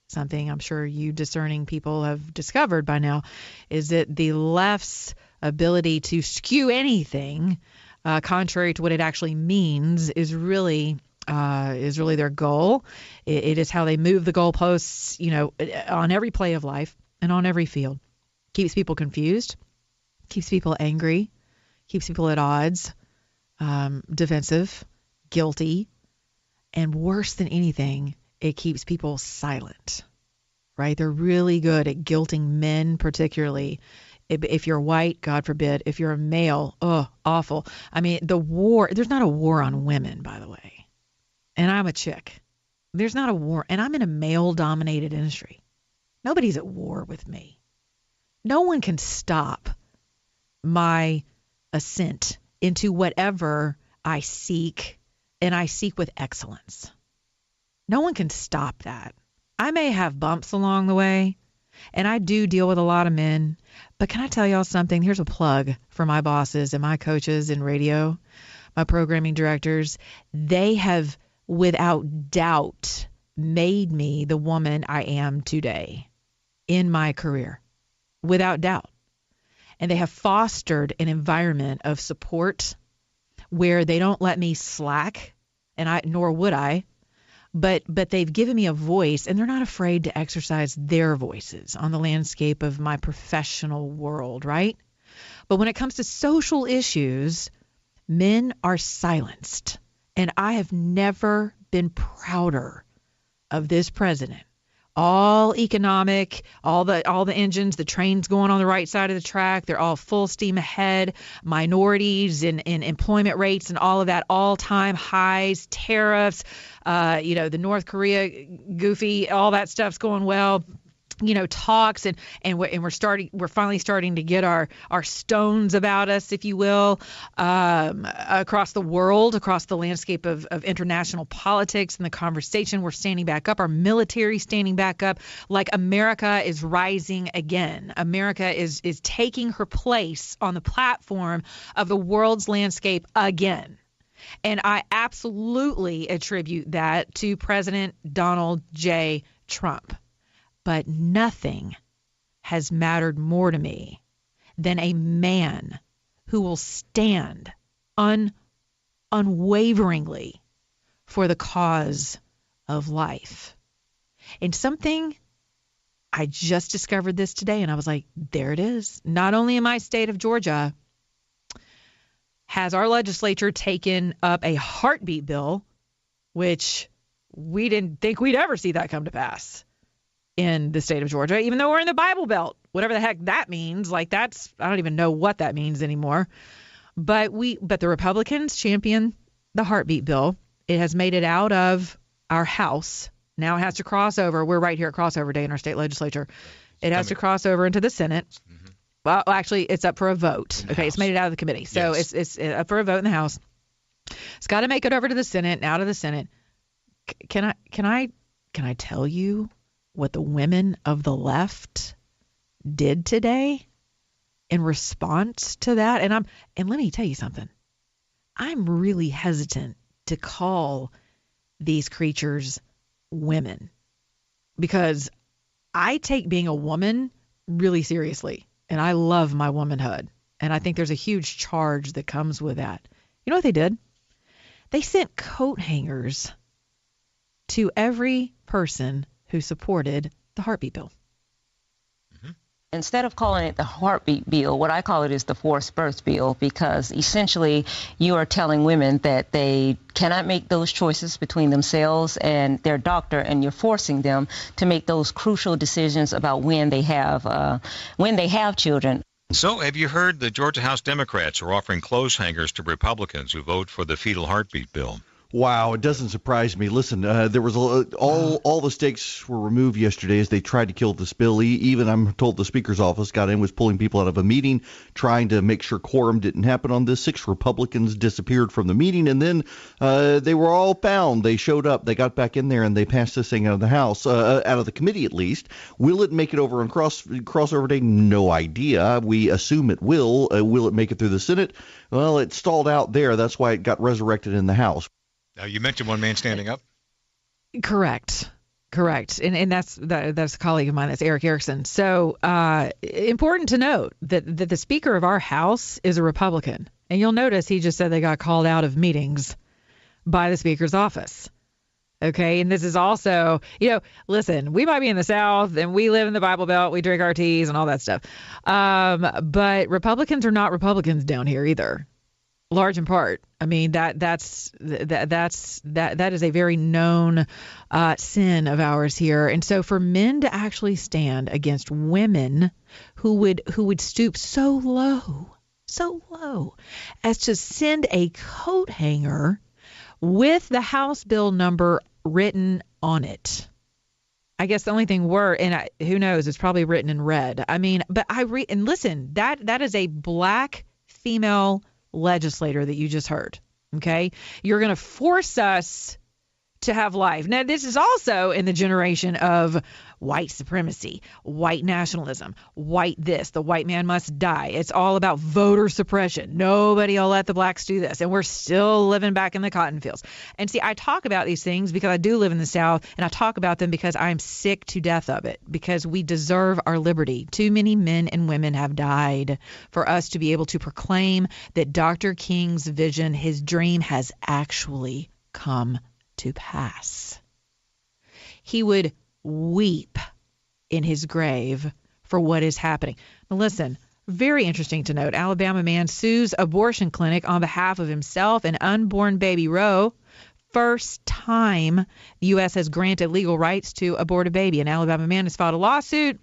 something I'm sure you discerning people have discovered by now is that the left's ability to skew anything contrary to what it actually means is really their goal. It is how they move the goalposts, on every play of life and on every field. Keeps people confused, keeps people angry, keeps people at odds, defensive, guilty, and worse than anything, it keeps people silent, right? They're really good at guilting men, particularly. If you're white, God forbid. If you're a male, awful. I mean, there's not a war on women, by the way. And I'm a chick. There's not a war. And I'm in a male-dominated industry. Nobody's at war with me. No one can stop my ascent into whatever I seek, and I seek with excellence. No one can stop that. I may have bumps along the way, and I do deal with a lot of men. But can I tell y'all something? Here's a plug for my bosses and my coaches in radio, my programming directors. They have, without doubt, made me the woman I am today in my career, without doubt. And they have fostered an environment of support where they don't let me slack, and nor would I. But they've given me a voice, and they're not afraid to exercise their voices on the landscape of my professional world, right? But when it comes to social issues, men are silenced. And I have never been prouder of this president all economic, all the engines, the trains going on the right side of the track. They're all full steam ahead. Minorities in employment rates and all of that, all-time highs, tariffs, the North Korea goofy, all that stuff's going well. Talks and we're finally starting to get our stones about us, if you will, across the world, across the landscape of international politics and the conversation. We're standing back up, our military standing back up, like America is rising again. America is taking her place on the platform of the world's landscape again. And I absolutely attribute that to President Donald J. Trump. But nothing has mattered more to me than a man who will stand unwaveringly for the cause of life. And something, I just discovered this today, and I was like, there it is. Not only in my state of Georgia has our legislature taken up a heartbeat bill, which we didn't think we'd ever see that come to pass in the state of Georgia, even though we're in the Bible Belt, whatever the heck that means. Like I don't even know what that means anymore. But the Republicans champion the heartbeat bill. It has made it out of our House. Now it has to cross over. We're right here at crossover day in our state legislature. It has to cross over into the Senate. Mm-hmm. Well, actually, it's up for a vote. Okay, it's made it out of the committee. So yes. It's up for a vote in the House. It's got to make it over to the Senate and out of the Senate. Can I tell you what the women of the left did today in response to that? And let me tell you something. I'm really hesitant to call these creatures women because I take being a woman really seriously, and I love my womanhood. And I think there's a huge charge that comes with that. You know what they did? They sent coat hangers to every person who supported the heartbeat bill. Instead of calling it the heartbeat bill, what I call it is the forced birth bill, because essentially you are telling women that they cannot make those choices between themselves and their doctor, and you're forcing them to make those crucial decisions about when they have children. So have you heard the Georgia House Democrats are offering clothes hangers to Republicans who vote for the fetal heartbeat bill? Wow, it doesn't surprise me. Listen, there was all the stakes were removed yesterday as they tried to kill this bill. Even I'm told the Speaker's office got in, was pulling people out of a meeting, trying to make sure quorum didn't happen on this. 6 Republicans disappeared from the meeting, and then they were all found. They showed up. They got back in there, and they passed this thing out of the House, out of the committee at least. Will it make it over on crossover day? No idea. We assume it will. Will it make it through the Senate? Well, it stalled out there. That's why it got resurrected in the House. Now, you mentioned one man standing up. Correct. And that's a colleague of mine. That's Eric Erickson. So important to note that the Speaker of our House is a Republican. And you'll notice he just said they got called out of meetings by the Speaker's office. Okay. And this is also, listen, we might be in the South and we live in the Bible Belt. We drink our teas and all that stuff. But Republicans are not Republicans down here either. Large in part. I mean, that is a very known sin of ours here. And so for men to actually stand against women who would stoop so low as to send a coat hanger with the House bill number written on it. I guess the only thing who knows, it's probably written in red. I mean, but and listen, that is a black female legislator that you just heard. Okay. You're going to force us to have life. Now, this is also in the generation of white supremacy, white nationalism, white this, the white man must die. It's all about voter suppression. Nobody will let the blacks do this. And we're still living back in the cotton fields. And see, I talk about these things because I do live in the South, and I talk about them because I'm sick to death of it, because we deserve our liberty. Too many men and women have died for us to be able to proclaim that Dr. King's vision, his dream, has actually come to pass. He would weep in his grave for what is happening. Now listen, very interesting to note, Alabama man sues abortion clinic on behalf of himself and unborn baby Roe first time the U.S. has granted legal rights to abort a baby. An Alabama man has filed a lawsuit.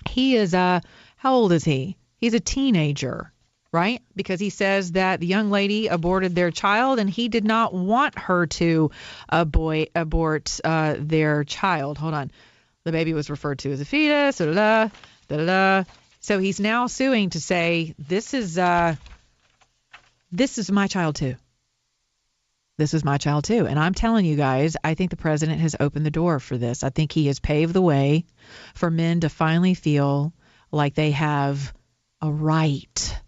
He is, how old is he? He's a teenager, right? Because he says that the young lady aborted their child and he did not want her to abort their child. Hold on. The baby was referred to as a fetus, So he's now suing to say, this is my child too. This is my child too. And I'm telling you guys, I think the president has opened the door for this. I think he has paved the way for men to finally feel like they have a right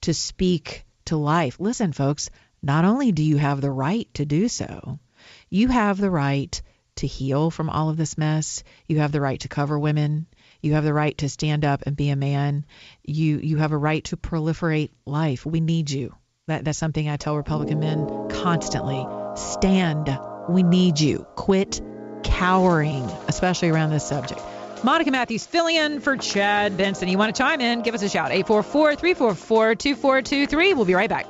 to speak to life. Listen, folks, not only do you have the right to do so, you have the right to heal from all of this mess. You have the right to cover women. You have the right to stand up and be a man. You have a right to proliferate life. We need you. That's something I tell Republican men constantly. Stand. We need you. Quit cowering, especially around this subject. Monica Matthews filling in for Chad Benson. You want to chime in? Give us a shout. 844-344-2423. We'll be right back.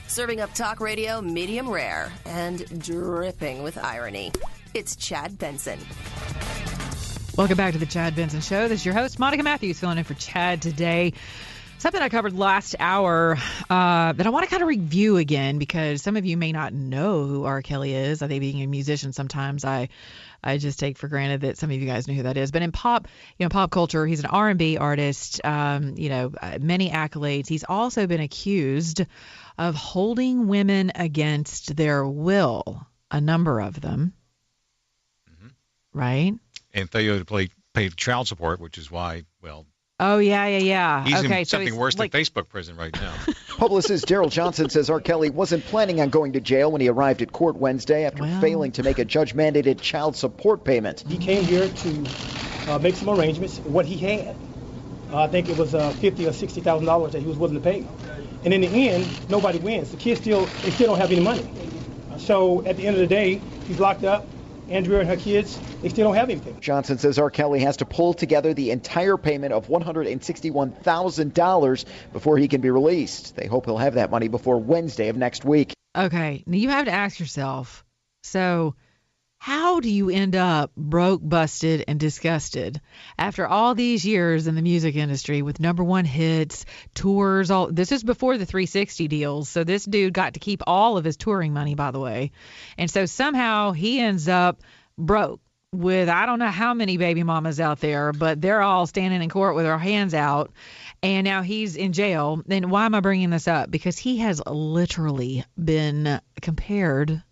Serving up talk radio medium rare and dripping with irony. It's Chad Benson. Welcome back to the Chad Benson Show. This is your host, Monica Matthews, filling in for Chad today. Something I covered last hour that I want to kind of review again because some of you may not know who R. Kelly is. I think being a musician, sometimes I just take for granted that some of you guys know who that is. But in pop culture, he's an R&B artist. Many accolades. He's also been accused of holding women against their will, a number of them. Mm-hmm. Right? And failure to pay child support, which is why, well... Oh, yeah. He's okay, in something worse than Facebook prison right now. Publicist Daryl Johnson says R. Kelly wasn't planning on going to jail when he arrived at court Wednesday after failing to make a judge-mandated child support payment. He came here to make some arrangements, what he had. I think it was $50,000 or $60,000 that he was willing to pay. And in the end, nobody wins. The kids still don't have any money. So at the end of the day, he's locked up. Andrea and her kids, they still don't have anything. Johnson says R. Kelly has to pull together the entire payment of $161,000 before he can be released. They hope he'll have that money before Wednesday of next week. Okay, now you have to ask yourself, so how do you end up broke, busted, and disgusted after all these years in the music industry with #1 hits, tours? This is before the 360 deals, so this dude got to keep all of his touring money, by the way. And so somehow he ends up broke with I don't know how many baby mamas out there, but they're all standing in court with their hands out. And now he's in jail. And why am I bringing this up? Because he has literally been compared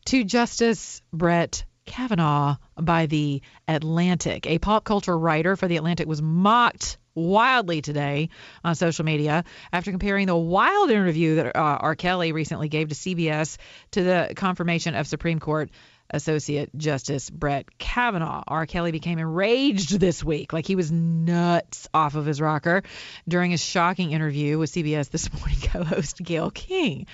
to Justice Brett Kavanaugh by The Atlantic. A pop culture writer for The Atlantic was mocked wildly today on social media after comparing the wild interview that R. Kelly recently gave to CBS to the confirmation of Supreme Court Associate Justice Brett Kavanaugh. R. Kelly became enraged this week, like he was nuts off of his rocker during a shocking interview with CBS This Morning co-host Gayle King.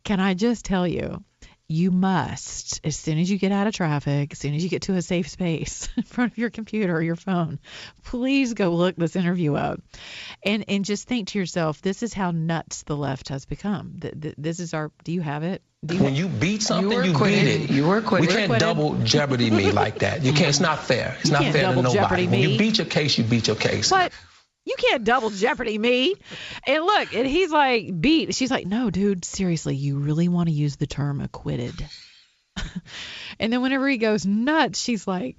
Can I just tell you, you must, as soon as you get out of traffic, as soon as you get to a safe space in front of your computer or your phone, please go look this interview up and just think to yourself, this is how nuts the left has become. This is our, do you have it? When you beat something, you beat it. You were acquitted. We can't double jeopardy me like that. You can't. It's not fair. It's not fair to nobody. When you beat your case, you beat your case. But you can't double jeopardy me. And look, and he's like, beat. She's like, no, dude, seriously, you really want to use the term acquitted? And then whenever he goes nuts, she's like,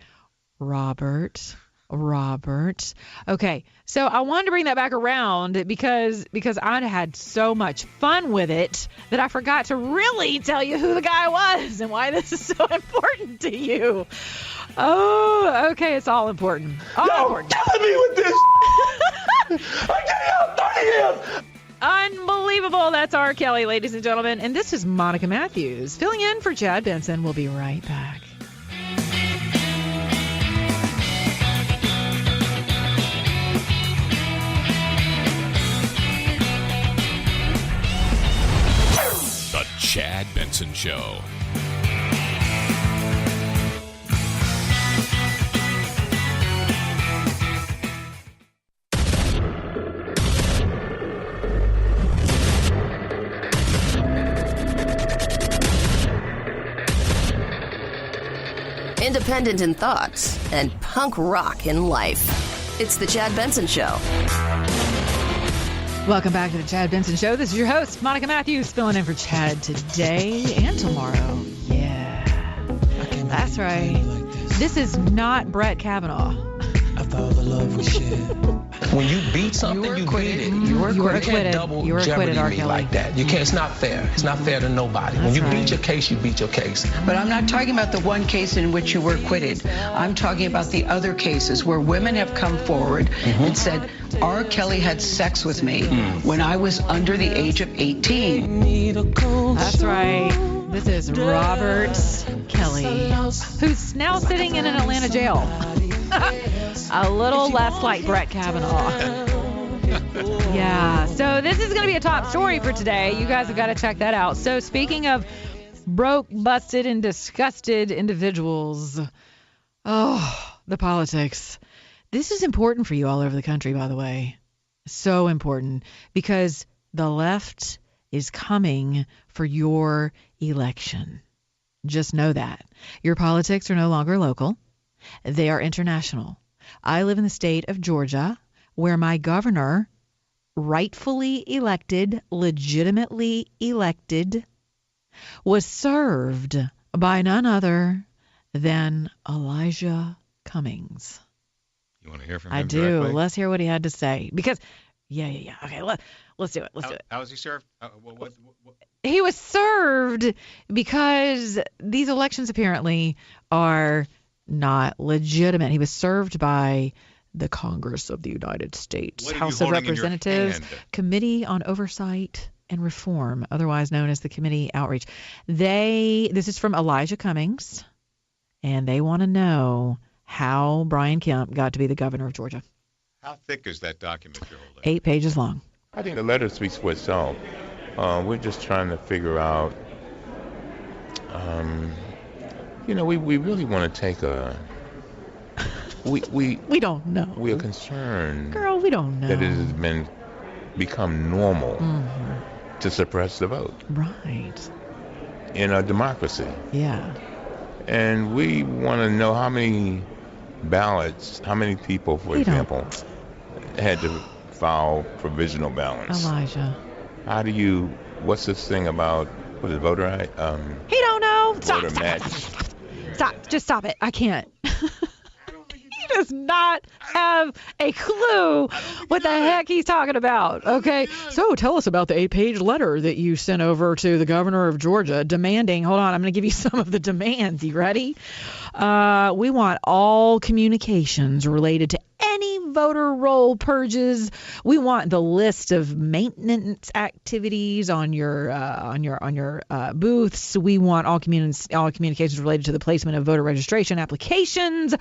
Robert. Okay, so I wanted to bring that back around because I had so much fun with it that I forgot to really tell you who the guy was and why this is so important to you. Oh, okay, it's all important. Important. Killing me with this. I get out 30 years. Unbelievable. That's R. Kelly, ladies and gentlemen. And this is Monica Matthews filling in for Chad Benson. We'll be right back. The Chad Benson Show. independent in thoughts, and punk rock in life. It's The Chad Benson Show. Welcome back to The Chad Benson Show. This is your host, Monica Matthews, filling in for Chad today and tomorrow. Yeah, that's right. This is not Brett Kavanaugh. When you beat something, you beat it. You were You acquitted. can't double You were acquitted, jeopardy R. me Kelly. like that. You can't. It's not fair. It's not fair to nobody. When you beat your case, you beat your case. But I'm not talking about the one case in which you were acquitted. I'm talking about the other cases where women have come forward and said, R. Kelly had sex with me when I was under the age of 18. That's right. This is Robert Kelly, who's now sitting in an Atlanta jail. A little less like Brett Kavanaugh. Yeah, so this is going to be a top story for today. You guys have got to check that out. So speaking of broke, busted, and disgusted individuals, the politics. This is important for you all over the country, by the way. So important, because the left is coming for your election. Just know that. Your politics are no longer local. They are international. I live in the state of Georgia, where my governor, rightfully elected, legitimately elected, was served by none other than Elijah Cummings. You want to hear from him I do. directly? Let's hear what he had to say. Because, yeah. Okay, let's do it. Let's do it. How was he served? What? He was served because these elections apparently are not legitimate. He was served by the Congress of the United States, What are you House of holding in your Representatives, hand? Committee on Oversight and Reform, otherwise known as the Committee Outreach. This is from Elijah Cummings, and they want to know how Brian Kemp got to be the governor of Georgia. How thick is that document you're holding? 8 pages long. I think the letter speaks for itself. We're just trying to figure out, we really want to take we don't know. We are concerned. Girl, we don't know. That it has become normal to suppress the vote. Right. In a democracy. Yeah. And we want to know how many ballots, how many people, for example, had to file provisional ballots. Elijah. What's this thing about, what is voter ID? He don't know. Voter match. Stop. Just stop it. I can't. He does not have a clue what the heck he's talking about. Okay. So tell us about the 8-page letter that you sent over to the governor of Georgia demanding. Hold on. I'm going to give you some of the demands. You ready? We want all communications related to any voter roll purges. We want the list of maintenance activities on your booths. We want all communications related to the placement of voter registration applications.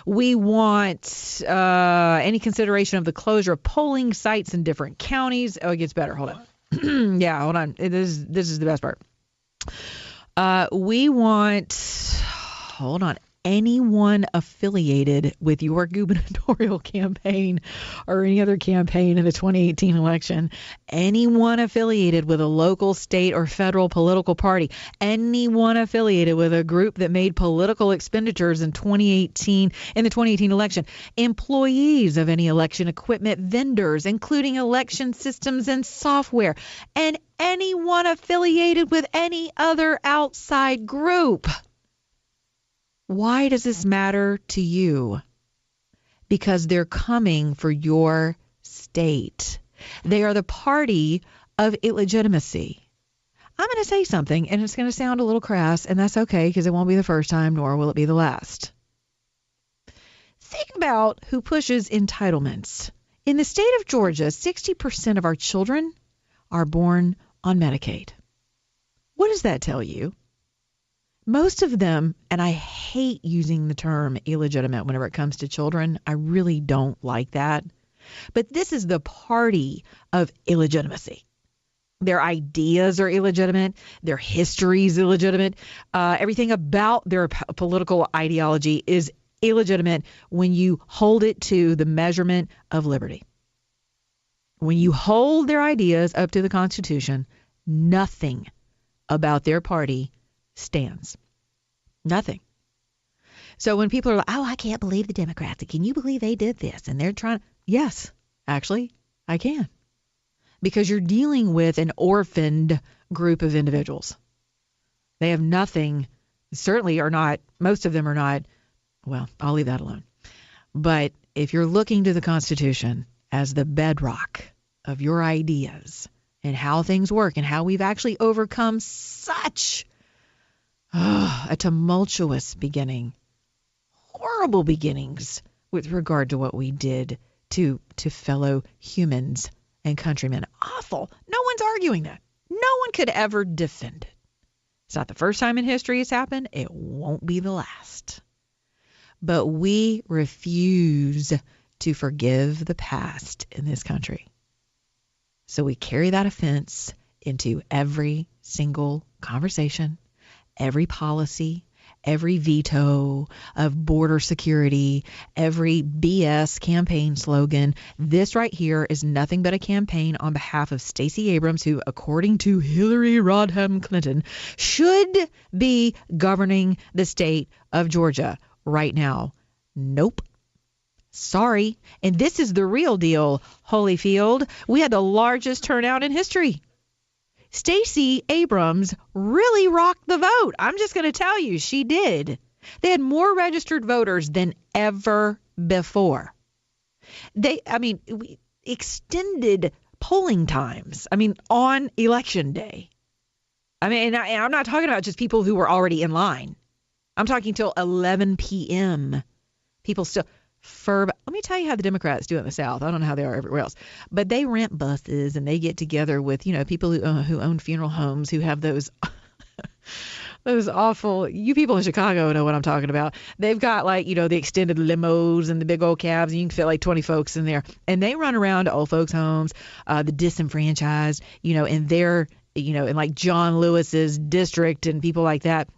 We want any consideration of the closure of polling sites in different counties. Oh, it gets better. Hold on. Yeah, hold on. This is the best part. We want. Hold on. Anyone affiliated with your gubernatorial campaign or any other campaign in the 2018 election, anyone affiliated with a local, state, or federal political party, anyone affiliated with a group that made political expenditures in the 2018 election, employees of any election equipment vendors, including election systems and software, and anyone affiliated with any other outside group. Why does this matter to you? Because they're coming for your state. They are the party of illegitimacy. I'm going to say something, and it's going to sound a little crass, and that's okay because it won't be the first time, nor will it be the last. Think about who pushes entitlements. In the state of Georgia, 60% of our children are born on Medicaid. What does that tell you? Most of them, and I hate using the term illegitimate whenever it comes to children. I really don't like that. But this is the party of illegitimacy. Their ideas are illegitimate. Their history is illegitimate. Everything about their political ideology is illegitimate when you hold it to the measurement of liberty. When you hold their ideas up to the Constitution, nothing about their party stands. Nothing. So when people are like, oh, I can't believe the Democrats. Can you believe they did this? And they're trying. Yes, actually, I can. Because you're dealing with an orphaned group of individuals. They have nothing, certainly are not, most of them are not, well, I'll leave that alone. But if you're looking to the Constitution as the bedrock of your ideas and how things work and how we've actually overcome such a tumultuous beginning, horrible beginnings with regard to what we did to fellow humans and countrymen. Awful. No one's arguing that. No one could ever defend it. It's not the first time in history it's happened. It won't be the last. But we refuse to forgive the past in this country. So we carry that offense into every single conversation, every policy, every veto of border security, every BS campaign slogan. This right here is nothing but a campaign on behalf of Stacey Abrams, who, according to Hillary Rodham Clinton, should be governing the state of Georgia right now. Nope. Sorry. And this is the real deal, Holyfield. We had the largest turnout in history. Stacey Abrams really rocked the vote. I'm just going to tell you, she did. They had more registered voters than ever before. We extended polling times. On election day. And I'm not talking about just people who were already in line. I'm talking till 11 p.m. People still. Let me tell you how the Democrats do it in the South. I don't know how they are everywhere else, but they rent buses and they get together with, people who own funeral homes, who have those those awful. You people in Chicago know what I'm talking about. They've got the extended limos and the big old cabs, and you can fit like 20 folks in there, and they run around to old folks' homes, the disenfranchised, in their, in like John Lewis's district and people like that.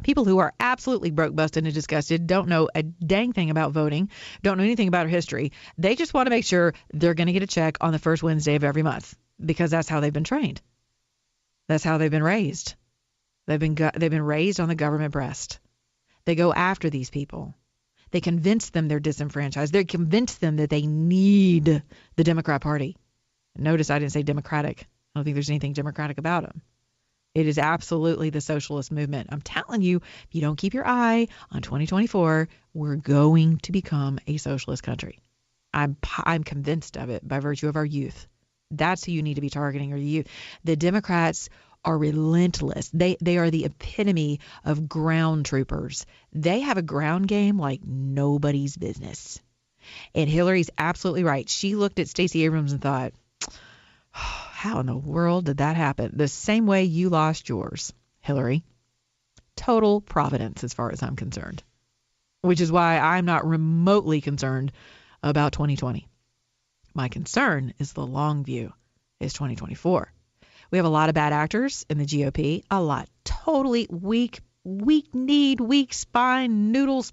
People who are absolutely broke, busted, and disgusted, don't know a dang thing about voting, don't know anything about our history. They just want to make sure they're going to get a check on the first Wednesday of every month because that's how they've been trained. That's how they've been raised. They've been raised on the government breast. They go after these people. They convince them they're disenfranchised. They convince them that they need the Democrat Party. Notice I didn't say Democratic. I don't think there's anything democratic about them. It is absolutely the socialist movement. I'm telling you, if you don't keep your eye on 2024, we're going to become a socialist country. I'm convinced of it by virtue of our youth. That's who you need to be targeting, or the youth. The Democrats are relentless. They are the epitome of ground troopers. They have a ground game like nobody's business. And Hillary's absolutely right. She looked at Stacey Abrams and thought, how in the world did that happen? The same way you lost yours, Hillary. Total providence as far as I'm concerned. Which is why I'm not remotely concerned about 2020. My concern is the long view, is 2024. We have a lot of bad actors in the GOP. A lot. Totally weak-kneed, weak spine, noodle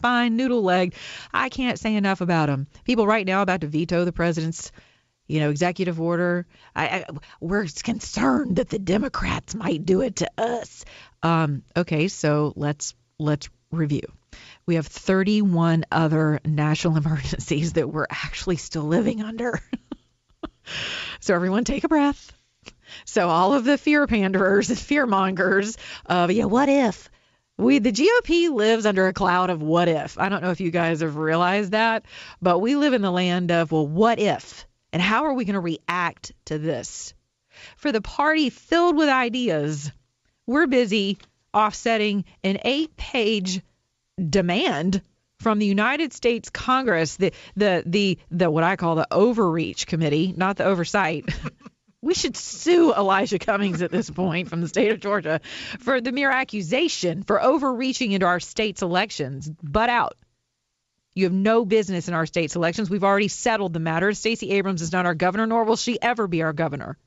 leg. I can't say enough about them. People right now about to veto the president's executive order. We're concerned that the Democrats might do it to us. Okay, so let's review. We have 31 other national emergencies that we're actually still living under. So everyone take a breath. So all of the fear panderers and fear mongers of, what if? The GOP lives under a cloud of what if. I don't know if you guys have realized that, but we live in the land of, what if? And how are we going to react to this? For the party filled with ideas, we're busy offsetting an 8-page demand from the United States Congress, the what I call the overreach committee, not the oversight. We should sue Elijah Cummings at this point from the state of Georgia for the mere accusation for overreaching into our state's elections. Butt out. You have no business in our state's elections. We've already settled the matter. Stacey Abrams is not our governor, nor will she ever be our governor.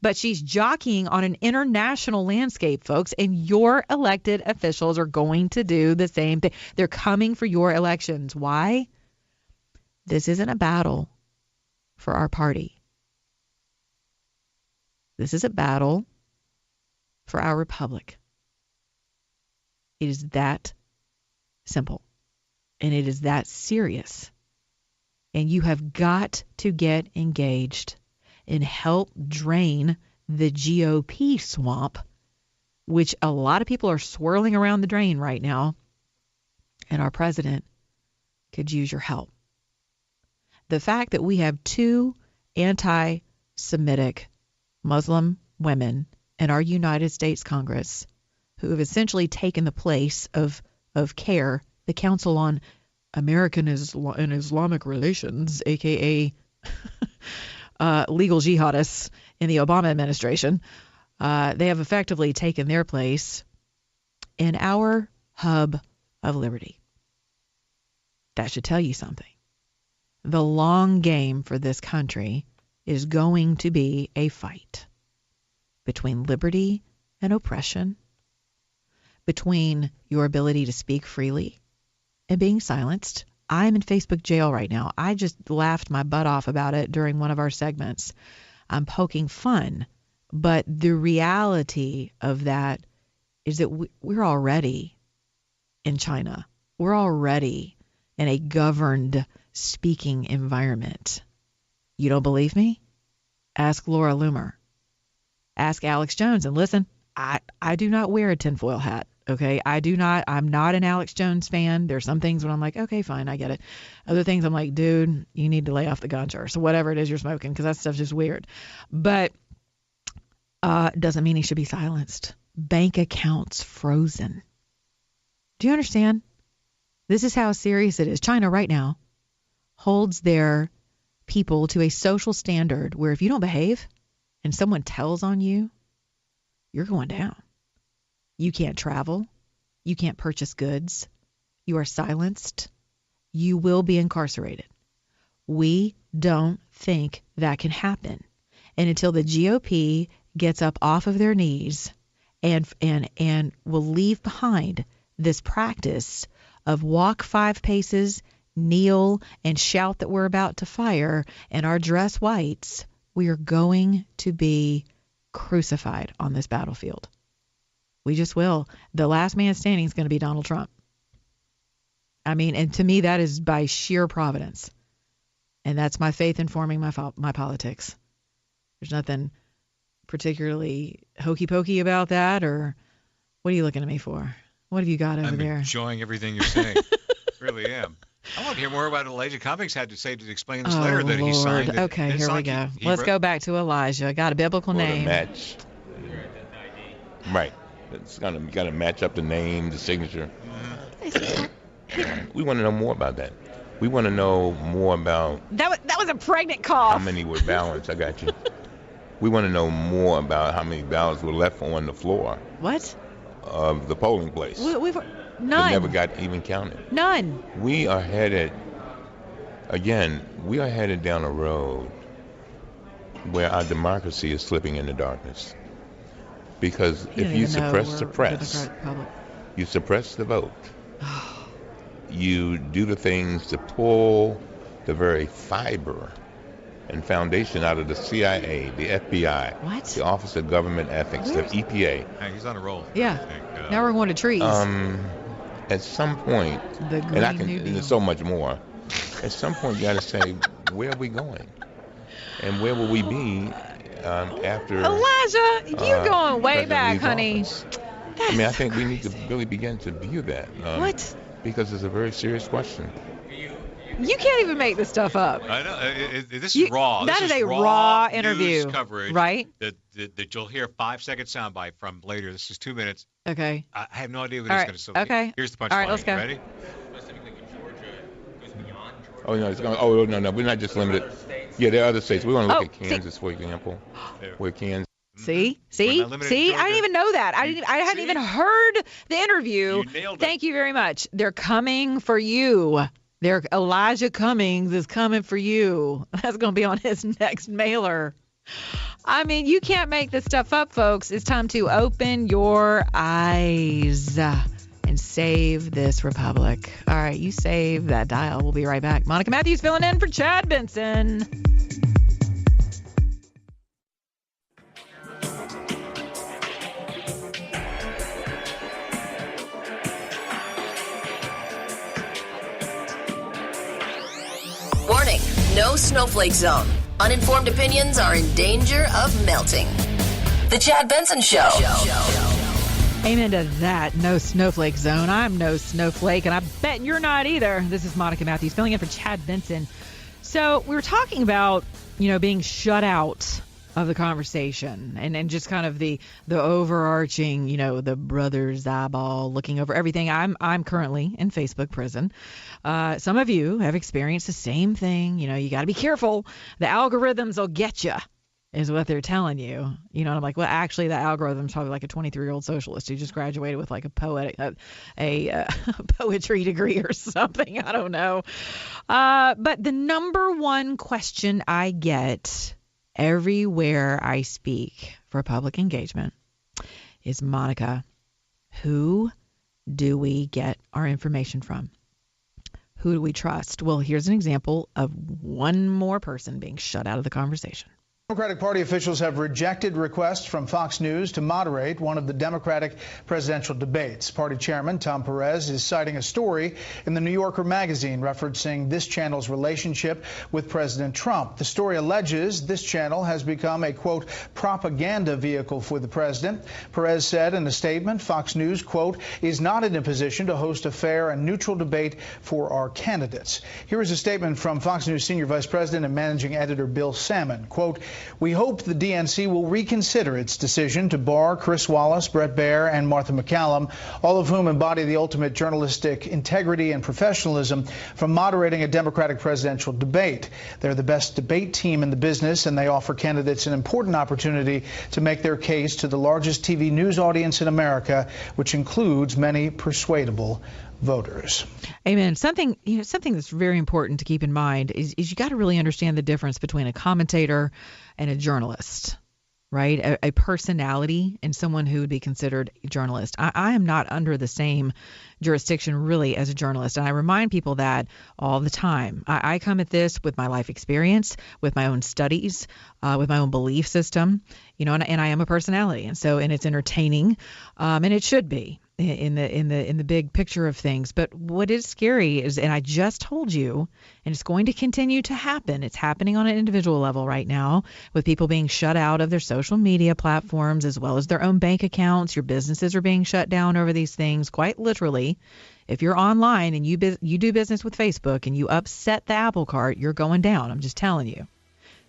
But she's jockeying on an international landscape, folks, and your elected officials are going to do the same thing. They're coming for your elections. Why? This isn't a battle for our party. This is a battle for our republic. It is that simple. And it is that serious. And you have got to get engaged and help drain the GOP swamp, which a lot of people are swirling around the drain right now. And our president could use your help. The fact that we have 2 anti-Semitic Muslim women in our United States Congress who have essentially taken the place of CARE, the Council on American and Islamic Relations, a.k.a. Legal jihadists in the Obama administration. They have effectively taken their place in our hub of liberty. That should tell you something. The long game for this country is going to be a fight between liberty and oppression, between your ability to speak freely and being silenced. I'm in Facebook jail right now. I just laughed my butt off about it during one of our segments. I'm poking fun, but the reality of that is that we're already in China. We're already in a governed speaking environment. You don't believe me? Ask Laura Loomer. Ask Alex Jones. And listen, I do not wear a tinfoil hat. Okay, I'm not an Alex Jones fan. There's some things when I'm like, okay, fine, I get it. Other things I'm like, dude, you need to lay off the ganja or so whatever it is you're smoking, because that stuff's just weird. But doesn't mean he should be silenced. Bank accounts frozen. Do you understand? This is how serious it is. China right now holds their people to a social standard where if you don't behave and someone tells on you, you're going down. You can't travel. You can't purchase goods. You are silenced. You will be incarcerated. We don't think that can happen. And until the GOP gets up off of their knees and will leave behind this practice of walk 5 paces, kneel, and shout that we're about to fire in our dress whites, we are going to be crucified on this battlefield. We just will. The last man standing is going to be Donald Trump. I mean, and to me, that is by sheer providence. And that's my faith informing my politics. There's nothing particularly hokey pokey about that, or what are you looking at me for? What have you got over there? I'm enjoying everything you're saying. Really am. I want to hear more about what Elijah Cummings had to say to explain this letter that he signed. Okay, here we go. Let's go back to Elijah. Got a biblical name. Match. Right. It's got to match up the name, the signature. We want to know more about that. We want to know more about... That was a pregnant cough. How many were balanced? I got you. We want to know more about how many ballots were left on the floor. What? Of the polling place. None. They never got even counted. None. We are headed down a road where our democracy is slipping into darkness. Because if you suppress the press, you suppress the vote, you do the things to pull the very fiber and foundation out of the CIA, the FBI, the Office of Government Ethics, the EPA. Hey, he's on a roll. Yeah. Now we're going to trees. At some point, there's so much more. At some point, you got to say, where are we going? And where will we be after... Elijah, you're going way back, honey. I mean, I think we need to really begin to view that. What? Because it's a very serious question. You can't even make this stuff up. I know. This is raw. That is a raw interview. News coverage, right? That you'll hear 5-second soundbite from later. This is 2 minutes. Okay. I have no idea what he's going to say. Okay. Here's the punchline. All right, let's go. Ready? Oh no, it's going. Oh no, we're not just limited. Yeah, there are other states. We want to look at Kansas, for example, where Kansas. See, I didn't even know that. I hadn't even heard the interview. You nailed it. Thank you very much. They're coming for you. Elijah Cummings is coming for you. That's going to be on his next mailer. I mean, you can't make this stuff up, folks. It's time to open your eyes and save this republic. All right, you save that dial. We'll be right back. Monica Matthews filling in for Chad Benson. no snowflake zone. Uninformed opinions are in danger of melting. The Chad Benson Show. Amen to that. No snowflake zone. I'm no snowflake, and I bet you're not either. This is Monica Matthews filling in for Chad Benson. So we were talking about, being shut out of the conversation and just kind of the overarching, the brother's eyeball looking over everything. I'm currently in Facebook prison. Some of you have experienced the same thing. You got to be careful. The algorithms will get you, is what they're telling you. And I'm like, well, actually, the algorithm's probably like a 23-year-old socialist who just graduated with like a poetry degree or something. I don't know. But the number one question I get everywhere I speak for public engagement is, Monica, who do we get our information from? Who do we trust? Well, here's an example of one more person being shut out of the conversation. Democratic Party officials have rejected requests from Fox News to moderate one of the Democratic presidential debates. Party chairman Tom Perez is citing a story in the New Yorker magazine referencing this channel's relationship with President Trump. The story alleges this channel has become a, quote, propaganda vehicle for the president. Perez said in a statement, Fox News, quote, is not in a position to host a fair and neutral debate for our candidates. Here is a statement from Fox News senior vice president and managing editor Bill Salmon, quote, we hope the DNC will reconsider its decision to bar Chris Wallace, Bret Baier, and Martha McCallum, all of whom embody the ultimate journalistic integrity and professionalism, from moderating a Democratic presidential debate. They're the best debate team in the business, and they offer candidates an important opportunity to make their case to the largest TV news audience in America, which includes many persuadable voters. Amen. Something that's very important to keep in mind is you got to really understand the difference between a commentator and a journalist, right? A personality and someone who would be considered a journalist. I am not under the same jurisdiction really as a journalist. And I remind people that all the time. I come at this with my life experience, with my own studies, with my own belief system, and I am a personality. And it's entertaining, and it should be in the big picture of things. But what is scary is, and I just told you, and it's going to continue to happen. It's happening on an individual level right now with people being shut out of their social media platforms as well as their own bank accounts. Your businesses are being shut down over these things, quite literally. If you're online and you do business with Facebook and you upset the apple cart, you're going down. I'm just telling you.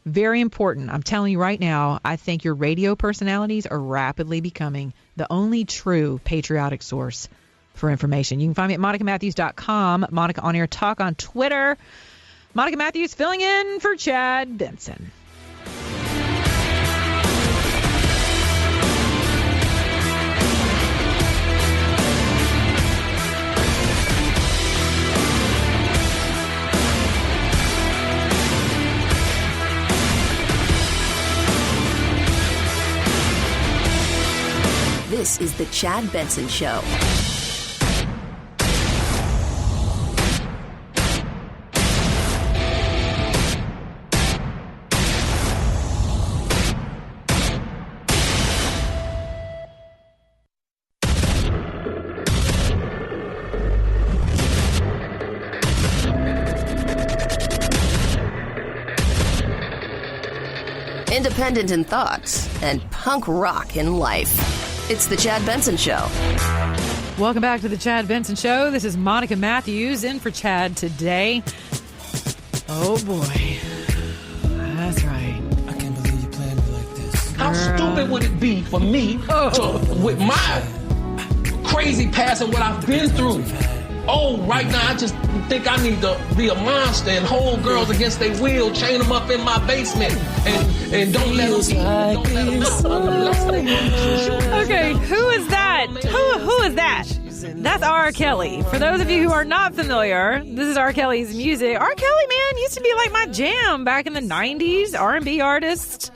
Very important. I'm telling you right now, I think your radio personalities are rapidly becoming the only true patriotic source for information. You can find me at monicamatthews.com, Monica On Air Talk on Twitter. Monica Matthews filling in for Chad Benson. This is the Chad Benson Show. Independent in thoughts and punk rock in life. It's the Chad Benson Show. Welcome back to the Chad Benson Show. This is Monica Matthews in for Chad today. Oh, boy. That's right. I can't believe you planned it like this. How stupid would it be for me to, with my crazy past and what I've been through, right now I just think I need to be a monster and hold girls against their will, chain them up in my basement, and don't let them see. Okay, who is that? Who is that? That's R. Kelly. For those of you who are not familiar, this is R. Kelly's music. R. Kelly, man, used to be like my jam back in the 90s, R&B artist.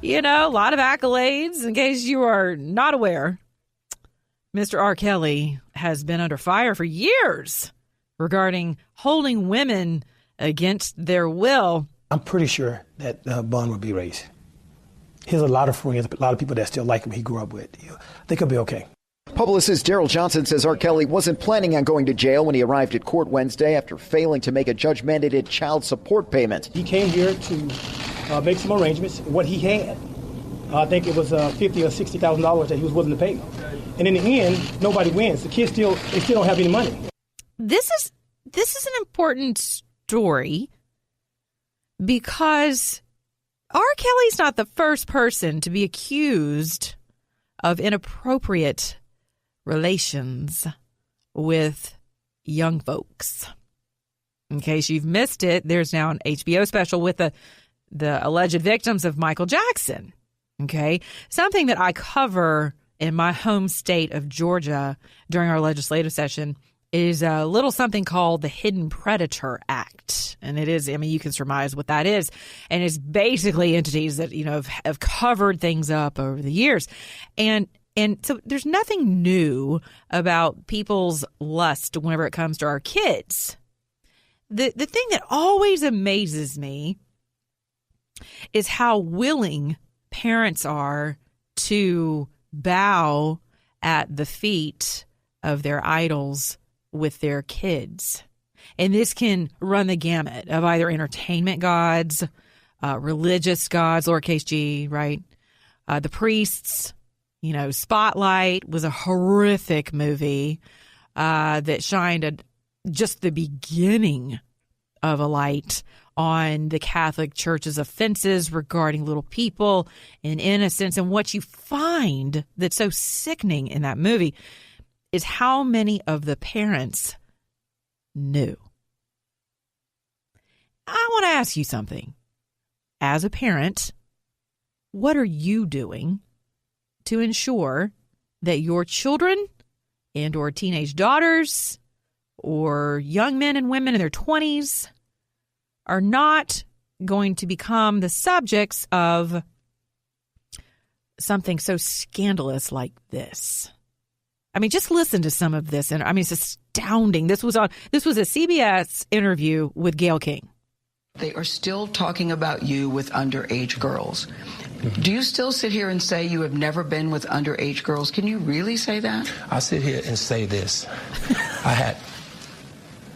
A lot of accolades. In case you are not aware, Mr. R. Kelly has been under fire for years regarding holding women against their will. I'm pretty sure that bond will be raised. He has a lot of friends, a lot of people that still like him he grew up with. They could be okay. Publicist Daryl Johnson says R. Kelly wasn't planning on going to jail when he arrived at court Wednesday after failing to make a judge-mandated child support payment. He came here to make some arrangements. What he had, I think it was $50,000 or $60,000 that he was willing to pay. And in the end, nobody wins. The kids still don't have any money. This is an important story because R. Kelly's not the first person to be accused of inappropriate relations with young folks. In case you've missed it, there's now an HBO special with the alleged victims of Michael Jackson. Okay, something that I cover in my home state of Georgia during our legislative session is a little something called the Hidden Predator Act. And it is, I mean, you can surmise what that is. And it's basically entities that, have covered things up over the years. And so there's nothing new about people's lust whenever it comes to our kids. The thing that always amazes me is how willing parents are to bow at the feet of their idols with their kids. And this can run the gamut of either entertainment gods, religious gods, lowercase g, right? The priests, Spotlight was a horrific movie that shined just the beginning of a light on the Catholic Church's offenses regarding little people and innocence. And what you find that's so sickening in that movie is how many of the parents knew. I want to ask you something. As a parent, what are you doing to ensure that your children and or teenage daughters or young men and women in their 20s are not going to become the subjects of something so scandalous like this? I mean, just listen to some of this. And I mean, it's astounding. This was a CBS interview with Gayle King. They are still talking about you with underage girls. Do you still sit here and say you have never been with underage girls? Can you really say that? I sit here and say this. I had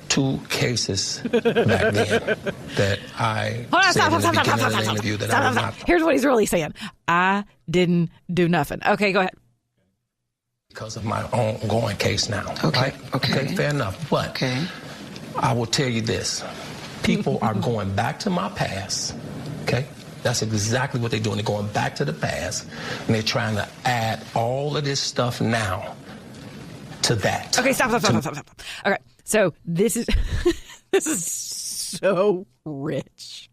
2 cases back then that I said in the beginning of the interview that I was not. Here's what he's really saying. I didn't do nothing. Okay, go ahead. Because of my ongoing case now. Okay, right? okay. Fair enough. But I will tell you this. People are going back to my past, okay? That's exactly what they're doing. They're going back to the past, and they're trying to add all of this stuff now to that. Okay, stop. Okay, so this is so rich.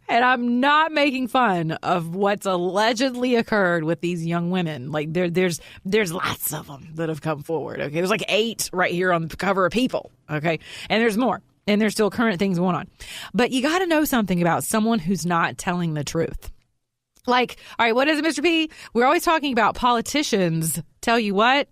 And I'm not making fun of what's allegedly occurred with these young women. Like there's lots of them that have come forward. Okay, there's like 8 right here on the cover of People. Okay, and there's more. And there's still current things going on. But you got to know something about someone who's not telling the truth. Like, all right, what is it, Mr. P? We're always talking about politicians. Tell you what?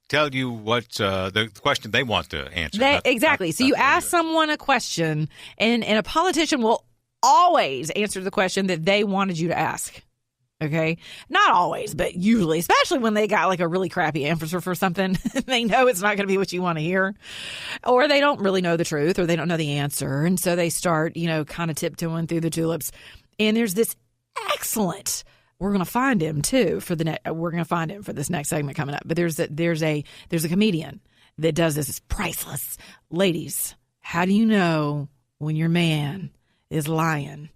Tell you what the question they want to answer. Exactly. So you ask someone a question, and a politician will always answer the question that they wanted you to ask. Okay? Not always, but usually, especially when they got like a really crappy answer for something. They know it's not going to be what you want to hear. Or they don't really know the truth, or they don't know the answer. And so they start, kind of tiptoeing through the tulips. And there's this excellent, we're going to find him too for this next segment coming up. But there's a comedian that does this. It's priceless. Ladies, how do you know when your man is lying?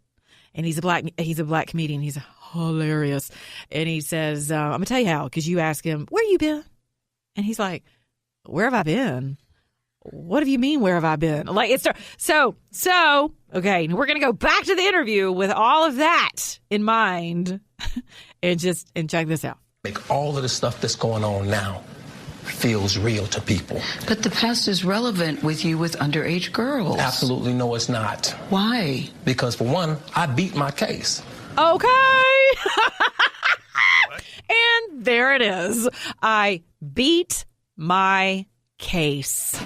And he's a black comedian. He's hilarious. And he says, I'm going to tell you how, because you ask him, where you been? And he's like, where have I been? What do you mean, where have I been? Like, it's so, okay, we're going to go back to the interview with all of that in mind and check this out. Make all of the stuff that's going on now feels real to people. But the past is relevant with you with underage girls. Absolutely no, it's not. Why? Because for one, I beat my case. Okay. And there it is. I beat my case.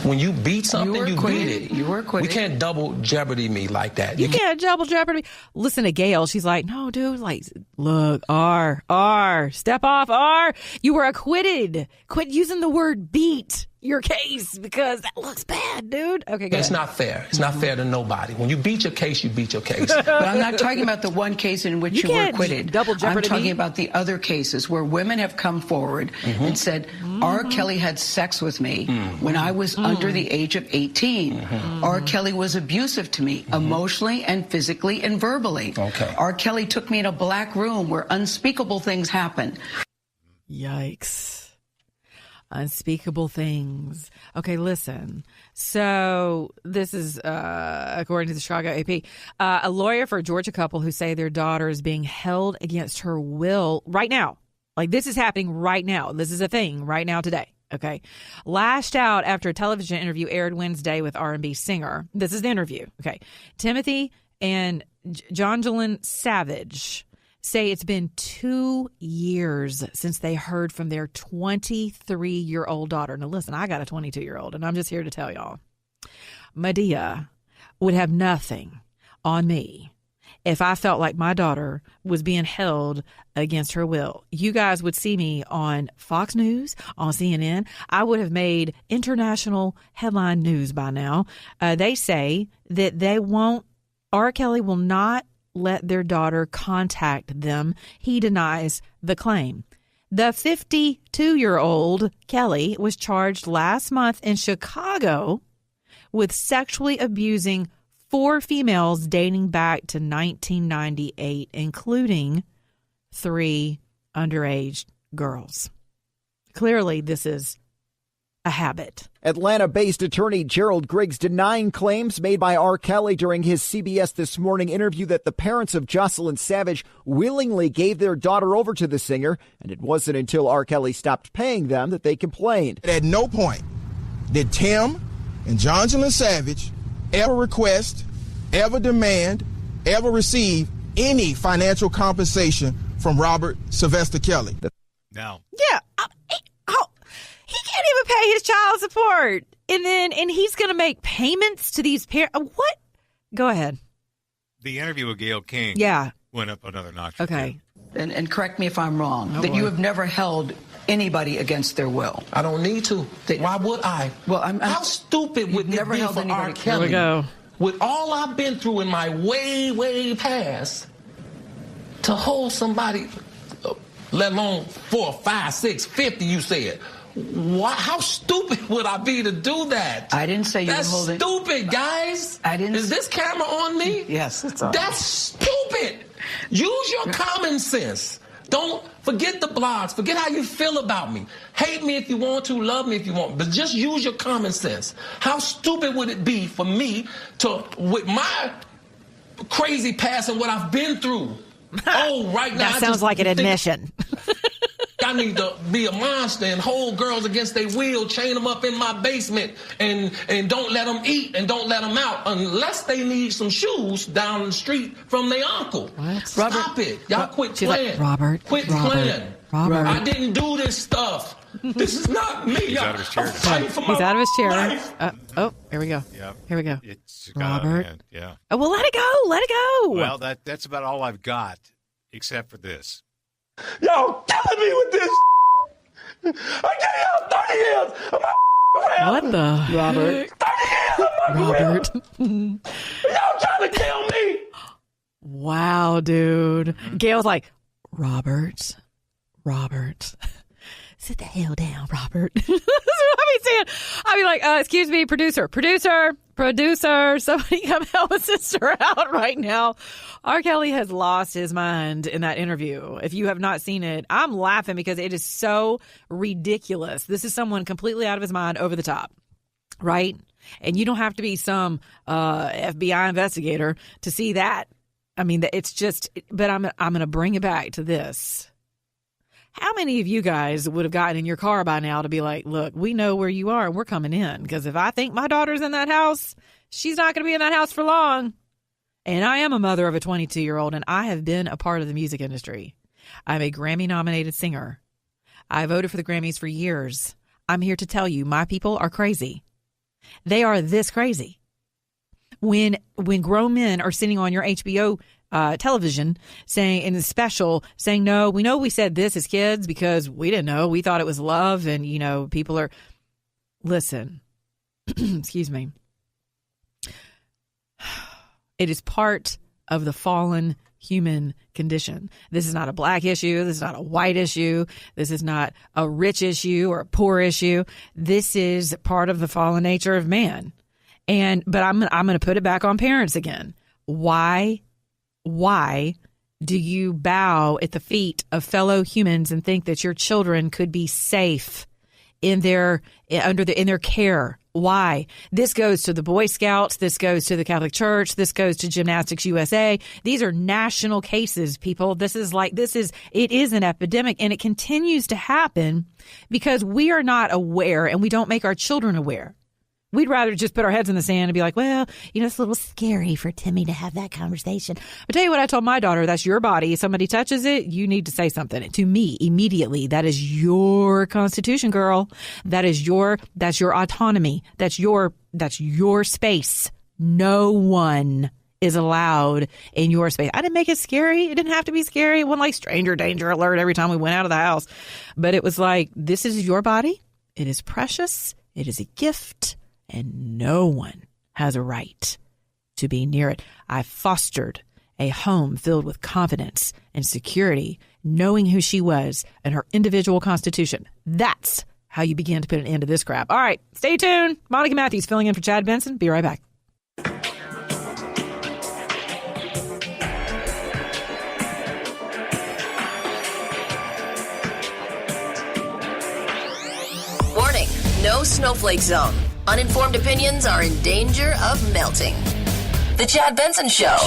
When you beat something, you beat it. You were acquitted. We can't double jeopardy me like that. You can't double jeopardy. Listen to Gail. She's like, no, dude. Like, look, R, step off, R. You were acquitted. Quit using the word beat your case because that looks bad, dude. Okay, go It's ahead. not fair. It's not fair to nobody. When you beat your case, you beat your case. But I'm not talking about the one case in which you were can't acquitted. double jeopardy I'm talking me. about the other cases where women have come forward and said, R. Kelly had sex with me when I was under the age of 18. R. Kelly was abusive to me emotionally and physically and verbally. Okay. R. Kelly took me in a black room where unspeakable things happened. Yikes. Unspeakable things. Okay, listen. So this is, according to the Chicago AP, a lawyer for a Georgia couple who say their daughter is being held against her will right now. Like, this is happening right now. This is a thing right now today. Okay. Lashed out after a television interview aired Wednesday with R&B singer. This is the interview. Okay. Timothy and Jonjolyn Savage say it's been 2 years since they heard from their 23-year-old daughter. Now, listen, I got a 22-year-old, and I'm just here to tell y'all. Medea would have nothing on me if I felt like my daughter was being held against her will. You guys would see me on Fox News, on CNN. I would have made international headline news by now. They say that R. Kelly will not let their daughter contact them. He denies the claim. The 52-year-old Kelly was charged last month in Chicago with sexually abusing 4 females dating back to 1998, including 3 underage girls. Clearly, this is a habit. Atlanta-based attorney Gerald Griggs denying claims made by R. Kelly during his CBS This Morning interview that the parents of Jocelyn Savage willingly gave their daughter over to the singer, and it wasn't until R. Kelly stopped paying them that they complained. At no point did Tim and Jonjolyn Savage ever request, ever demand, ever receive any financial compensation from Robert Sylvester Kelly. Now. Yeah. He can't even pay his child support. And he's going to make payments to these parents. What? Go ahead. The interview with Gayle King went up another notch. Okay. And correct me if I'm wrong, that you have never held anybody against their will. I don't need to. Why would I? Well, how stupid would never it be held for anybody. R. Kelly? Here we go. With all I've been through in my way, way past, to hold somebody, let alone 4, 5, 6, 50, you said. How stupid would I be to do that? I didn't say you were holding. That's stupid, guys. I didn't. Is this camera on me? Yes, it's on. That's stupid. Use your common sense. Don't forget the blogs. Forget how you feel about me. Hate me if you want to. Love me if you want. But just use your common sense. How stupid would it be for me to, with my crazy past and what I've been through? Right now. That sounds like an admission. I need to be a monster and hold girls against their will, chain them up in my basement, and don't let them eat and don't let them out unless they need some shoes down the street from their uncle. What? Stop it. Y'all quit playing. Like, quit playing. Robert. I didn't do this stuff. This is not me. He's out of his chair. He's out of his chair. Here we go. Yeah. Here we go. It's Robert. Yeah. Oh, well, let it go. Let it go. Well, that's about all I've got, except for this. Y'all killing me with this. I gave y'all 30 years of my What the? Robert. 30 years of my Y'all trying to kill me. Wow, dude. Gail's like, Robert. Sit the hell down, Robert. That's what I be saying. I be like, excuse me, producer, somebody come help a sister out right now. R. Kelly has lost his mind in that interview. If you have not seen it, I'm laughing because it is so ridiculous. This is someone completely out of his mind, over the top, right? And you don't have to be some FBI investigator to see that. I mean, it's just, but I'm going to bring it back to this. How many of you guys would have gotten in your car by now to be like, look, we know where you are and we're coming in? Because if I think my daughter's in that house, she's not going to be in that house for long. And I am a mother of a 22-year-old, and I have been a part of the music industry. I'm a Grammy-nominated singer. I voted for the Grammys for years. I'm here to tell you, my people are crazy. They are this crazy. When grown men are sitting on your HBO television saying in the special saying, no, we know we said this as kids because we didn't know. We thought it was love. And, people are. Listen, excuse me. It is part of the fallen human condition. This is not a black issue. This is not a white issue. This is not a rich issue or a poor issue. This is part of the fallen nature of man. But I'm going to put it back on parents again. Why do you bow at the feet of fellow humans and think that your children could be safe in their care? Why? This goes to the Boy Scouts. This goes to the Catholic Church. This goes to Gymnastics USA. These are national cases, people. It is an epidemic, and it continues to happen because we are not aware and we don't make our children aware. We'd rather just put our heads in the sand and be like, well, it's a little scary for Timmy to have that conversation. I tell you what I told my daughter, that's your body. If somebody touches it, you need to say something to me immediately. That is your constitution, girl. That's your autonomy. That's your space. No one is allowed in your space. I didn't make it scary. It didn't have to be scary. It wasn't like stranger danger alert every time we went out of the house. But it was like, this is your body. It is precious. It is a gift. And no one has a right to be near it. I fostered a home filled with confidence and security, knowing who she was and her individual constitution. That's how you begin to put an end to this crap. All right, stay tuned. Monica Matthews filling in for Chad Benson. Be right back. Warning, no snowflake zone. Uninformed opinions are in danger of melting. The Chad Benson Show.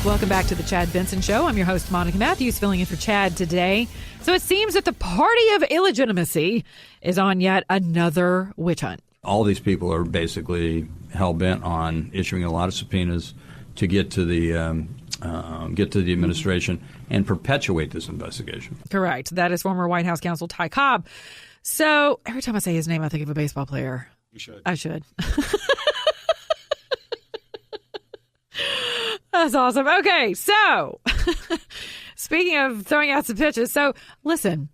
Welcome back to the Chad Benson Show. I'm your host, Monica Matthews, filling in for Chad today. So it seems that the party of illegitimacy is on yet another witch hunt. All these people are basically hell-bent on issuing a lot of subpoenas to get to the administration and perpetuate this investigation. Correct. That is former White House counsel Ty Cobb. So every time I say his name, I think of a baseball player. You should. I should. That's awesome. Okay, so speaking of throwing out some pitches, so listen,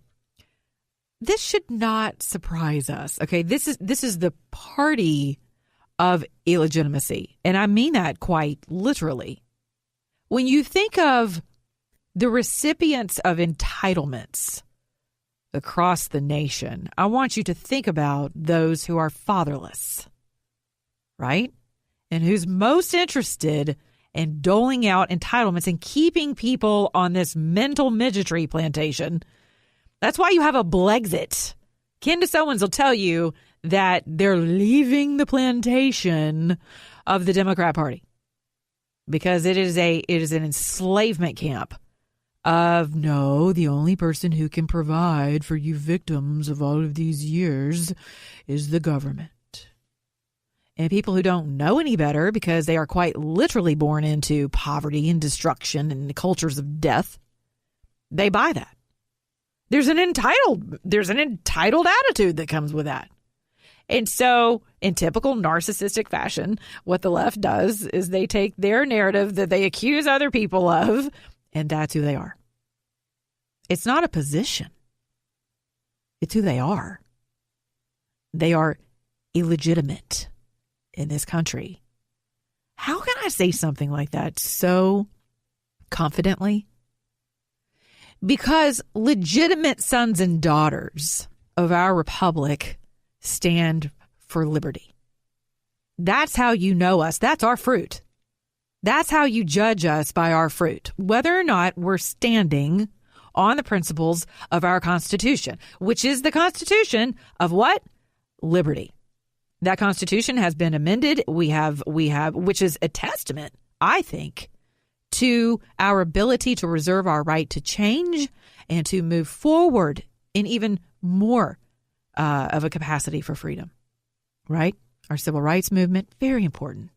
this should not surprise us. Okay, this is the party of illegitimacy, and I mean that quite literally. When you think of the recipients of entitlements across the nation, I want you to think about those who are fatherless, right? And who's most interested in doling out entitlements and keeping people on this mental midgetry plantation. That's why you have a Blexit. Candace Owens will tell you that they're leaving the plantation of the Democrat Party because it is an enslavement camp. The only person who can provide for you victims of all of these years is the government. And people who don't know any better because they are quite literally born into poverty and destruction and cultures of death, they buy that. There's an entitled attitude that comes with that. And so in typical narcissistic fashion, what the left does is they take their narrative that they accuse other people of, and that's who they are. It's not a position. It's who they are. They are illegitimate in this country. How can I say something like that so confidently? Because legitimate sons and daughters of our republic stand for liberty. That's how you know us. That's our fruit. That's how you judge us, by our fruit, whether or not we're standing on the principles of our Constitution, which is the Constitution of what? Liberty. That Constitution has been amended. We have, which is a testament, I think, to our ability to reserve our right to change and to move forward in even more of a capacity for freedom, right? Our civil rights movement, very important.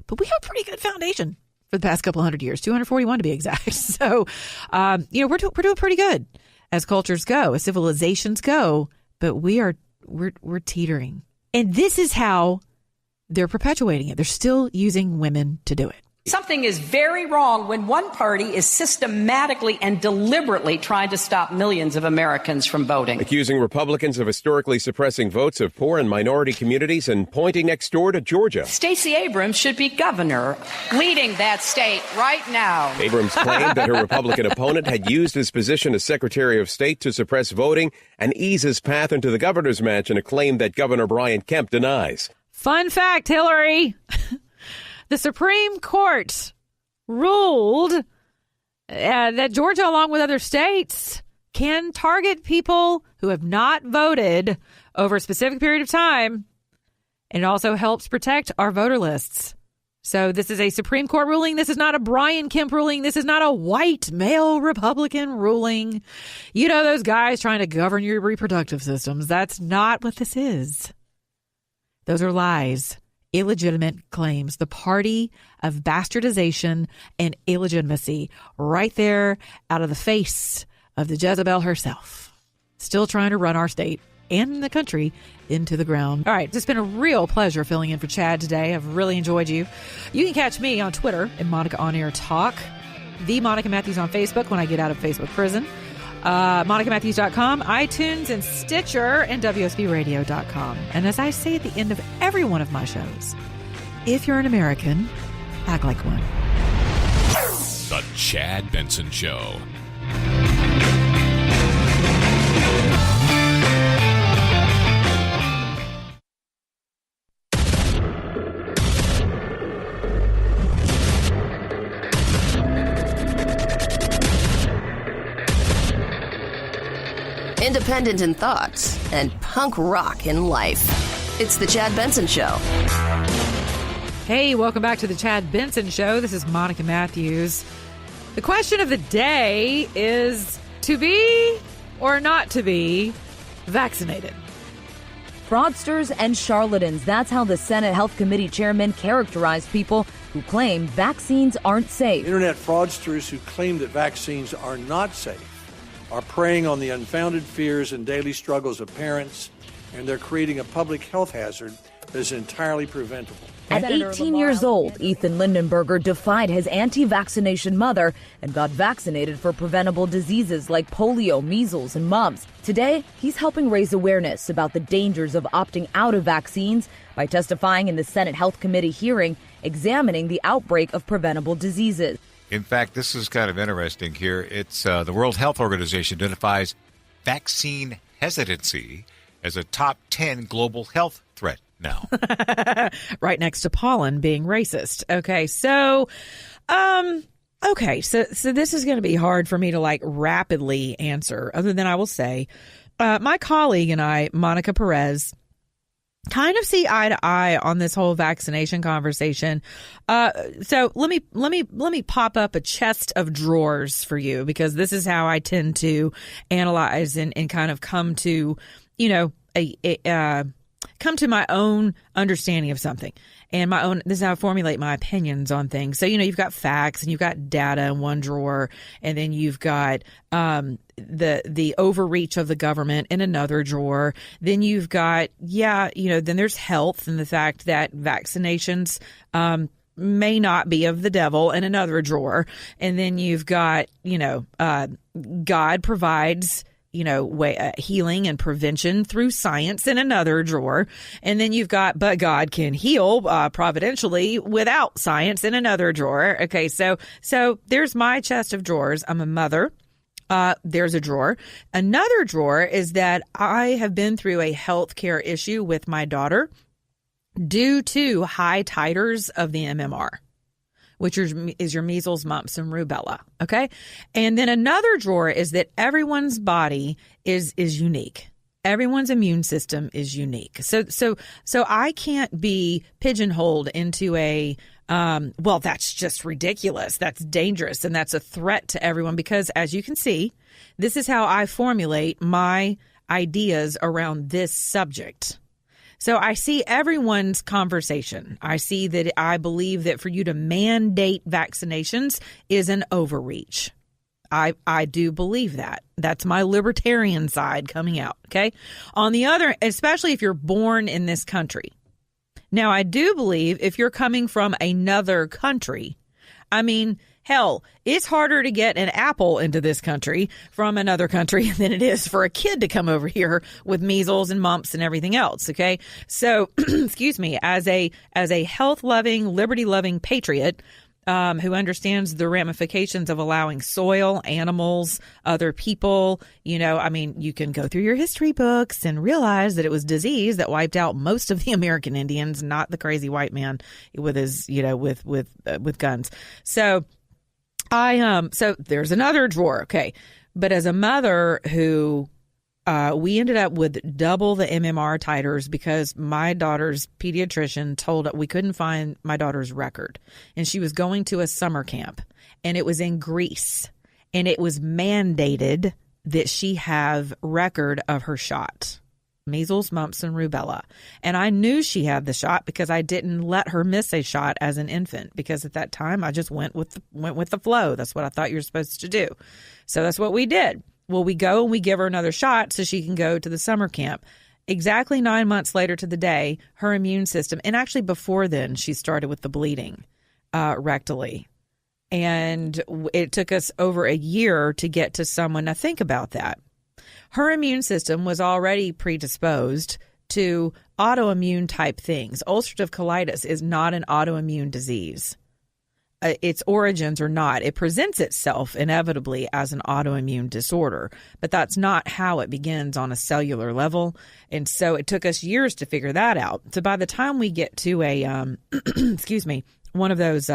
But we have a pretty good foundation for the past couple hundred years, 241 to be exact. So, we're doing pretty good as cultures go, as civilizations go. But we're teetering And this is how they're perpetuating it. They're still using women to do it. Something is very wrong when one party is systematically and deliberately trying to stop millions of Americans from voting. Accusing Republicans of historically suppressing votes of poor and minority communities and pointing next door to Georgia. Stacey Abrams should be governor, leading that state right now. Abrams claimed that her Republican opponent had used his position as Secretary of State to suppress voting and ease his path into the governor's mansion, a claim that Governor Brian Kemp denies. Fun fact, Hillary. The Supreme Court ruled that Georgia, along with other states, can target people who have not voted over a specific period of time. And it also helps protect our voter lists. So this is a Supreme Court ruling. This is not a Brian Kemp ruling. This is not a white male Republican ruling. You know, those guys trying to govern your reproductive systems. That's not what this is. Those are lies. Illegitimate claims, the party of bastardization and illegitimacy right there out of the face of the Jezebel herself, still trying to run our state and the country into the ground. All right, it's been a real pleasure filling in for Chad today. I've really enjoyed you. You can catch me on Twitter at Monica On Air Talk, the Monica Matthews on Facebook when I get out of Facebook prison. MonicaMatthews.com, iTunes, and Stitcher, and WSBRadio.com. And as I say at the end of every one of my shows, if you're an American, act like one. The Chad Benson Show. Independent in thoughts and punk rock in life. It's the Chad Benson Show. Hey, welcome back to the Chad Benson Show. This is Monica Matthews. The question of the day is to be or not to be vaccinated. Fraudsters and charlatans. That's how the Senate Health Committee chairman characterized people who claim vaccines aren't safe. Internet fraudsters who claim that vaccines are not safe are preying on the unfounded fears and daily struggles of parents, and they're creating a public health hazard that is entirely preventable. At 18 years old, Ethan Lindenberger defied his anti-vaccination mother and got vaccinated for preventable diseases like polio, measles, and mumps. Today, he's helping raise awareness about the dangers of opting out of vaccines by testifying in the Senate Health Committee hearing examining the outbreak of preventable diseases. In fact, this is kind of interesting here. It's the World Health Organization identifies vaccine hesitancy as a top 10 global health threat now. Right next to pollen being racist. Okay, so this is going to be hard for me to like rapidly answer, other than I will say my colleague and I, Monica Perez, kind of see eye to eye on this whole vaccination conversation. So let me pop up a chest of drawers for you, because this is how I tend to analyze and kind of come to, come to my own understanding of something and this is how I formulate my opinions on things. So, you've got facts and you've got data in one drawer, and then you've got, the overreach of the government in another drawer. Then you've got, then there's health and the fact that vaccinations, may not be of the devil in another drawer. And then you've got, God provides, healing and prevention through science in another drawer. And then you've got, but God can heal providentially without science in another drawer. Okay, so there's my chest of drawers. I'm a mother. There's a drawer. Another drawer is that I have been through a healthcare issue with my daughter due to high titers of the MMR, which is your measles, mumps, and rubella. Okay. And then another drawer is that everyone's body is unique. Everyone's immune system is unique. So I can't be pigeonholed into a, that's just ridiculous. That's dangerous. And that's a threat to everyone, because as you can see, this is how I formulate my ideas around this subject. So I see everyone's conversation. I see that I believe that for you to mandate vaccinations is an overreach. I do believe that. That's my libertarian side coming out. Okay. On the other, especially if you're born in this country. Now, I do believe if you're coming from another country, I mean, hell, it's harder to get an apple into this country from another country than it is for a kid to come over here with measles and mumps and everything else. OK, so excuse me, as a health loving, liberty loving patriot who understands the ramifications of allowing soil, animals, other people, I mean, you can go through your history books and realize that it was disease that wiped out most of the American Indians, not the crazy white man with his, with guns. So so there's another drawer. Okay. But as a mother who, we ended up with double the MMR titers because my daughter's pediatrician told us we couldn't find my daughter's record. And she was going to a summer camp and it was in Greece and it was mandated that she have record of her shot, measles, mumps, and rubella. And I knew she had the shot because I didn't let her miss a shot as an infant because at that time I just went with the flow. That's what I thought you were supposed to do. So that's what we did. Well, we go and we give her another shot so she can go to the summer camp. Exactly 9 months later to the day, her immune system, and actually before then, she started with the bleeding rectally. And it took us over a year to get to someone. Now think about that. Her immune system was already predisposed to autoimmune type things. Ulcerative colitis is not an autoimmune disease. Its origins are not. It presents itself inevitably as an autoimmune disorder, but that's not how it begins on a cellular level. And so it took us years to figure that out. So by the time we get to a, excuse me, one of those,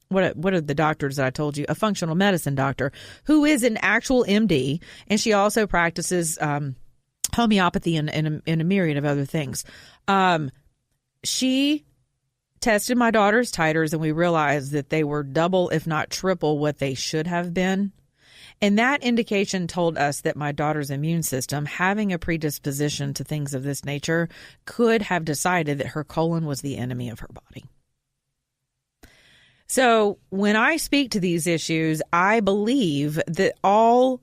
what are the doctors that I told you? A functional medicine doctor who is an actual MD, and she also practices homeopathy and a myriad of other things. She tested my daughter's titers and we realized that they were double, if not triple, what they should have been. And that indication told us that my daughter's immune system, having a predisposition to things of this nature, could have decided that her colon was the enemy of her body. So when I speak to these issues, I believe that all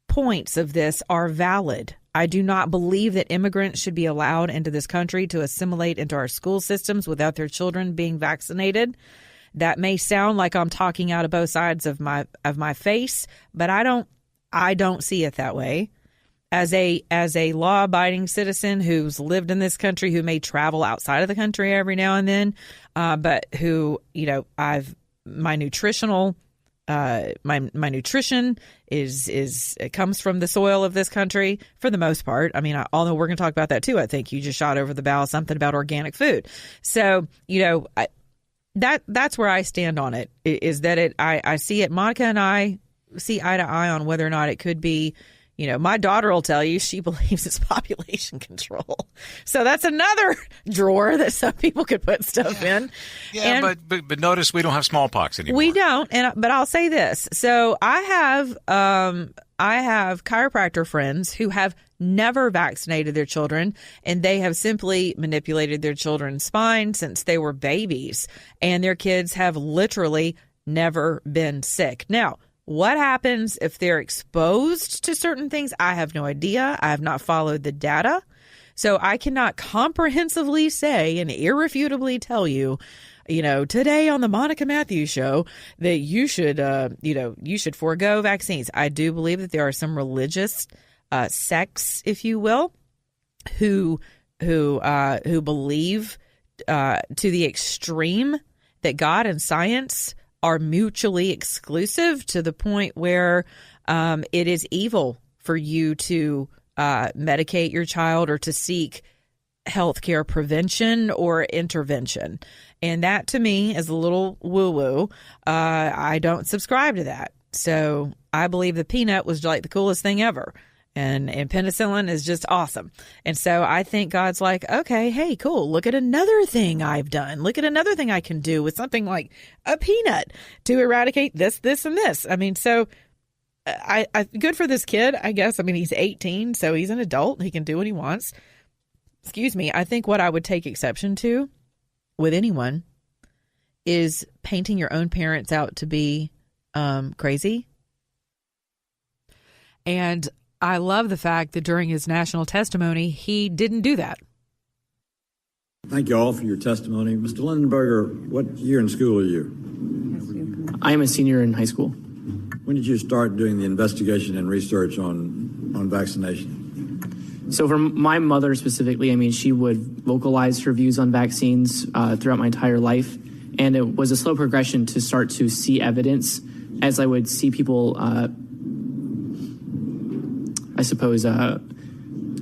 points of this are valid. I do not believe that immigrants should be allowed into this country to assimilate into our school systems without their children being vaccinated. That may sound like I'm talking out of both sides of my face, but I don't see it that way. As a law-abiding citizen who's lived in this country, who may travel outside of the country every now and then, but who, my nutrition is it comes from the soil of this country for the most part. I mean, although we're going to talk about that too. I think you just shot over the bow something about organic food. So, that's where I stand on it, is that I see it. Monica and I see eye to eye on whether or not it could be. My daughter will tell you she believes it's population control. So that's another drawer that some people could put stuff in. Yeah, but notice we don't have smallpox anymore. We don't. But I'll say this. So I have chiropractor friends who have never vaccinated their children, and they have simply manipulated their children's spine since they were babies, and their kids have literally never been sick. Now, what happens if they're exposed to certain things? I have no idea. I have not followed the data. So I cannot comprehensively say and irrefutably tell you, today on the Monica Matthews show that you should forego vaccines. I do believe that there are some religious sects, if you will, who believe to the extreme that God and science are mutually exclusive, to the point where it is evil for you to medicate your child or to seek healthcare prevention or intervention. And that to me is a little woo-woo. I don't subscribe to that. So I believe the peanut was like the coolest thing ever. And penicillin is just awesome. And so I think God's like, okay, hey, cool. Look at another thing I've done. Look at another thing I can do with something like a peanut to eradicate this, and this. I mean, so I good for this kid, I guess. I mean, he's 18, so he's an adult. He can do what he wants. Excuse me. I think what I would take exception to with anyone is painting your own parents out to be crazy. And I love the fact that during his national testimony, he didn't do that. Thank you all for your testimony. Mr. Lindenberger, what year in school are you? I am a senior in high school. When did you start doing the investigation and research on vaccination? So for my mother specifically, I mean, she would vocalize her views on vaccines throughout my entire life. And it was a slow progression to start to see evidence as I would see people,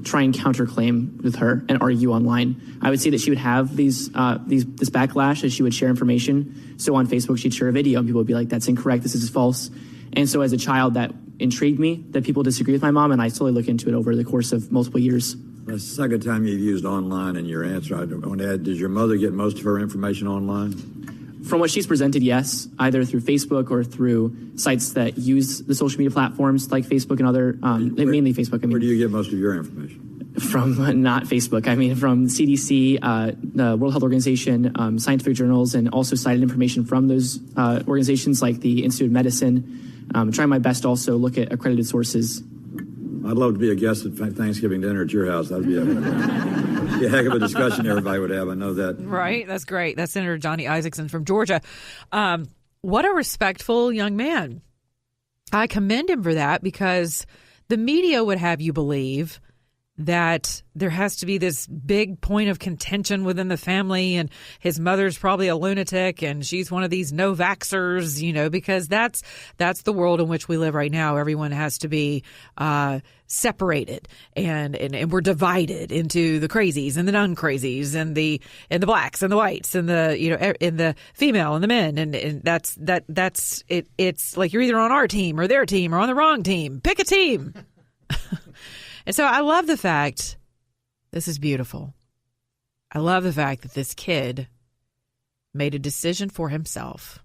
try and counterclaim with her and argue online. I would see that she would have this backlash as she would share information. So on Facebook, she'd share a video and people would be like, that's incorrect, this is false. And so as a child, that intrigued me, that people disagree with my mom, and I slowly look into it over the course of multiple years. That's the second time you've used online in your answer. I want to add, does your mother get most of her information online? From what she's presented, yes, either through Facebook or through sites that use the social media platforms like Facebook and other, mainly Facebook. Where do you get most of your information? From not Facebook. I mean, from CDC, the World Health Organization, scientific journals, and also cited information from those organizations like the Institute of Medicine. Trying my best to also look at accredited sources. I'd love to be a guest at Thanksgiving dinner at your house. That'd be a heck of a discussion everybody would have. I know that. Right. That's great. That's Senator Johnny Isakson from Georgia. What a respectful young man. I commend him for that, because the media would have you believe that there has to be this big point of contention within the family, and his mother's probably a lunatic and she's one of these no-vaxxers, because that's the world in which we live right now. Everyone has to be separated, and we're divided into the crazies and the non-crazies and the blacks and the whites and the and the female and the men, and that's it. It's like you're either on our team or their team or on the wrong team. Pick a team. And so I love the fact, this is beautiful. I love the fact that this kid made a decision for himself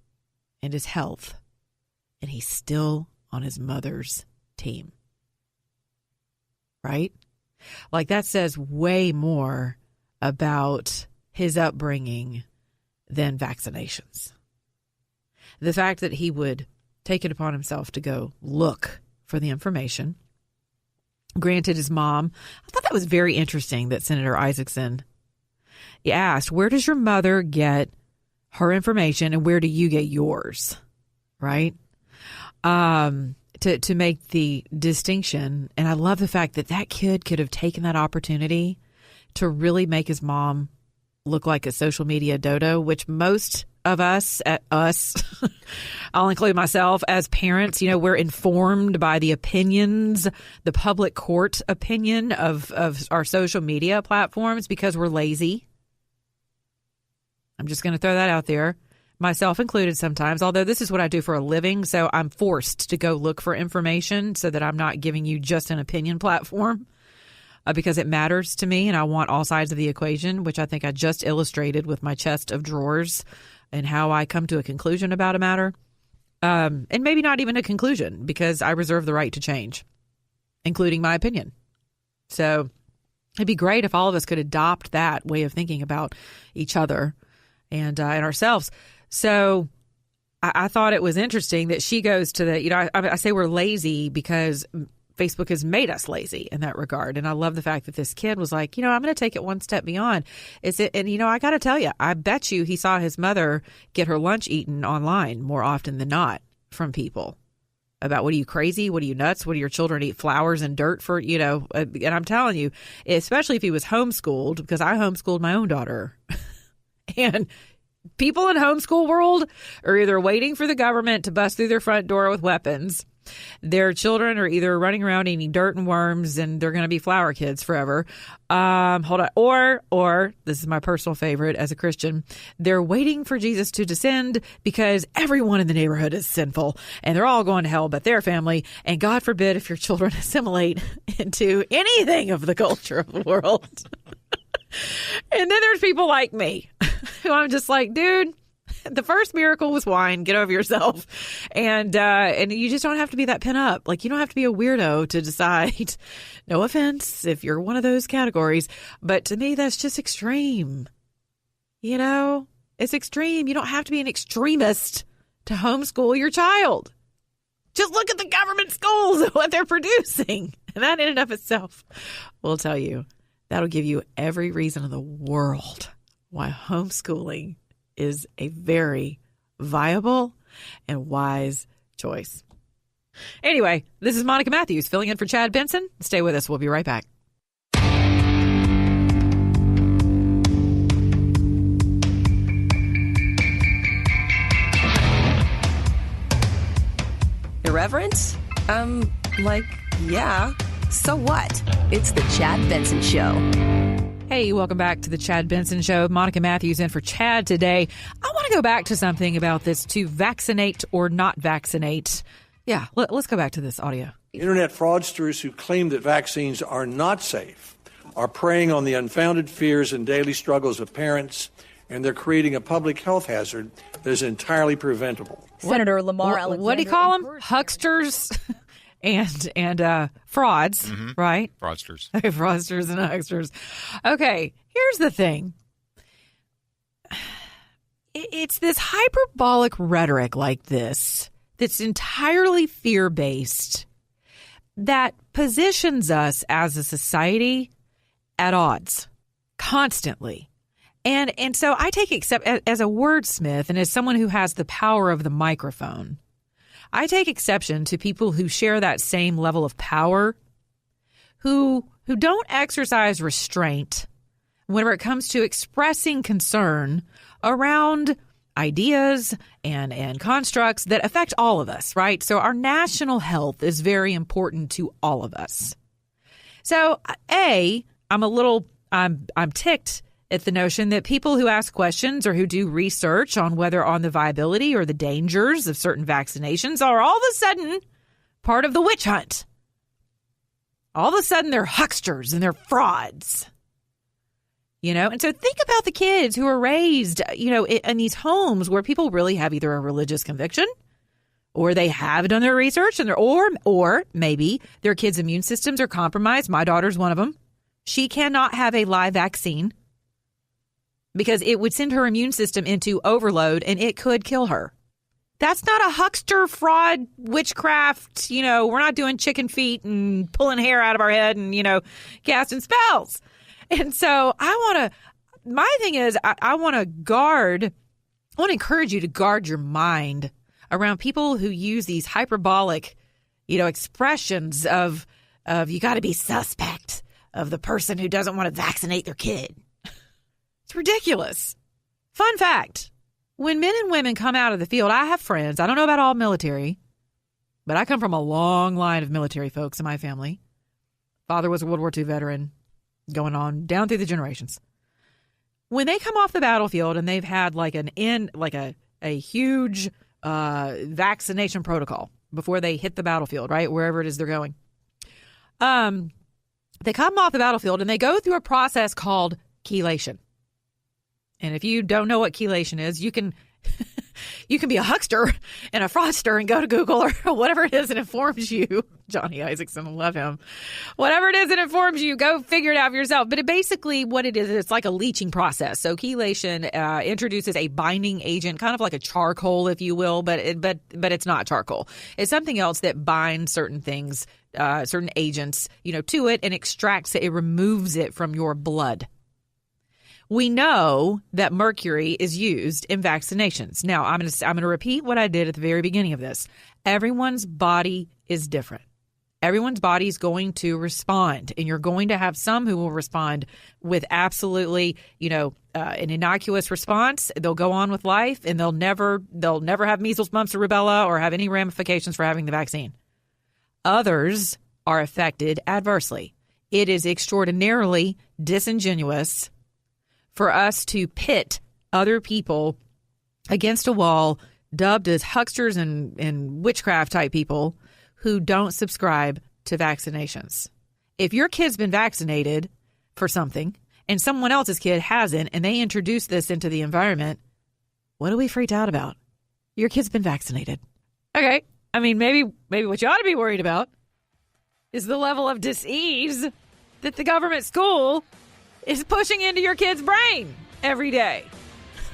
and his health, and he's still on his mother's team. Right? Like, that says way more about his upbringing than vaccinations. The fact that he would take it upon himself to go look for the information. Granted, his mom, I thought that was very interesting that Senator Isakson asked, where does your mother get her information and where do you get yours? Right? To make the distinction. And I love the fact that that kid could have taken that opportunity to really make his mom look like a social media dodo, which most of us, I'll include myself, as parents, we're informed by the opinions, the public court opinion of our social media platforms because we're lazy. I'm just going to throw that out there, myself included sometimes, although this is what I do for a living, so I'm forced to go look for information so that I'm not giving you just an opinion platform. Because it matters to me and I want all sides of the equation, which I think I just illustrated with my chest of drawers and how I come to a conclusion about a matter. And maybe not even a conclusion, because I reserve the right to change, including my opinion. So it'd be great if all of us could adopt that way of thinking about each other and ourselves. So I thought it was interesting that she goes to the, I say we're lazy because Facebook has made us lazy in that regard. And I love the fact that this kid was like, I'm going to take it one step beyond. And I got to tell you, I bet you he saw his mother get her lunch eaten online more often than not from people about, what are you, crazy? What are you, nuts? What do your children eat flowers and dirt for, and I'm telling you, especially if he was homeschooled, because I homeschooled my own daughter. And people in homeschool world are either waiting for the government to bust through their front door with weapons. Their children are either running around eating dirt and worms, and they're going to be flower kids forever. Hold on. Or this is my personal favorite as a Christian. They're waiting for Jesus to descend because everyone in the neighborhood is sinful and they're all going to hell but their family. And God forbid if your children assimilate into anything of the culture of the world. And then there's people like me who I'm just like, dude, the first miracle was wine. Get over yourself. And you just don't have to be that pin up. Like, you don't have to be a weirdo to decide. No offense if you're one of those categories. But to me, that's just extreme. It's extreme. You don't have to be an extremist to homeschool your child. Just look at the government schools, what they're producing. And that in and of itself will tell you, that'll give you every reason in the world why homeschooling is a very viable and wise choice. Anyway, this is Monica Matthews filling in for Chad Benson. Stay with us. We'll be right back. Irreverent? Yeah. So what? It's the Chad Benson Show. Hey, welcome back to the Chad Benson Show. Monica Matthews in for Chad today. I want to go back to something about this to vaccinate or not vaccinate. Yeah, let's go back to this audio. Internet fraudsters who claim that vaccines are not safe are preying on the unfounded fears and daily struggles of parents, and they're creating a public health hazard that is entirely preventable. Senator Lamar Alexander. What do you call them? Hucksters and frauds, right? Fraudsters. Fraudsters and hucksters. Okay, here's the thing. It's this hyperbolic rhetoric like this that's entirely fear-based that positions us as a society at odds constantly. And so I take except as a wordsmith and as someone who has the power of the microphone, I take exception to people who share that same level of power, who don't exercise restraint whenever it comes to expressing concern around ideas and constructs that affect all of us, right? So our national health is very important to all of us. So I'm ticked at the notion that people who ask questions or who do research on whether on the viability or the dangers of certain vaccinations are all of a sudden part of the witch hunt. All of a sudden they're hucksters and they're frauds. And so think about the kids who are raised, in these homes where people really have either a religious conviction or they have done their research or maybe their kids' immune systems are compromised. My daughter's one of them. She cannot have a live vaccine because it would send her immune system into overload and it could kill her. That's not a huckster, fraud, witchcraft. We're not doing chicken feet and pulling hair out of our head and, casting spells. And so my thing is I want to encourage you to guard your mind around people who use these hyperbolic, expressions of you got to be suspect of the person who doesn't want to vaccinate their kid. It's ridiculous. Fun fact, when men and women come out of the field, I have friends. I don't know about all military, but I come from a long line of military folks in my family. Father was a World War II veteran, going on down through the generations. When they come off the battlefield and they've had a huge vaccination protocol before they hit the battlefield, right, wherever it is they're going. They come off the battlefield and they go through a process called chelation. And if you don't know what chelation is, you can be a huckster and a fraudster and go to Google or whatever it is that informs you. Johnny Isaacson, love him. Whatever it is that informs you, go figure it out for yourself. But basically what it is, it's like a leaching process. So chelation introduces a binding agent, kind of like a charcoal, if you will, but it's not charcoal. It's something else that binds certain things, certain agents, to it and extracts it. It removes it from your blood. We know that mercury is used in vaccinations. Now, I'm going to repeat what I did at the very beginning of this. Everyone's body is different. Everyone's body is going to respond, and you're going to have some who will respond with absolutely, an innocuous response. They'll go on with life, and they'll never have measles, mumps, or rubella, or have any ramifications for having the vaccine. Others are affected adversely. It is extraordinarily disingenuous for us to pit other people against a wall, dubbed as hucksters and witchcraft type people who don't subscribe to vaccinations. If your kid's been vaccinated for something and someone else's kid hasn't, and they introduce this into the environment, what are we freaked out about? Your kid's been vaccinated. Okay. I mean, maybe what you ought to be worried about is the level of dis-ease that the government school is pushing into your kid's brain every day.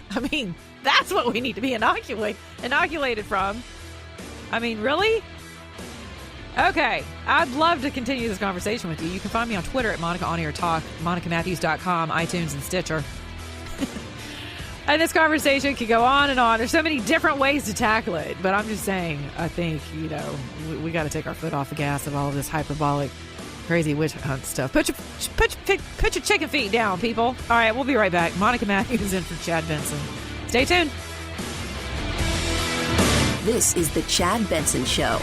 I mean, that's what we need to be inoculated from. I mean, really? Okay, I'd love to continue this conversation with you. You can find me on Twitter at Monica On Air Talk, MonicaMatthews.com, iTunes, and Stitcher. And this conversation could go on and on. There's so many different ways to tackle it, but I'm just saying, I think, we got to take our foot off the gas of all of this hyperbolic, crazy witch hunt stuff. Put your chicken feet down, people. All right, we'll be right back. Monica Matthews in for Chad Benson. Stay tuned. This is the Chad Benson Show.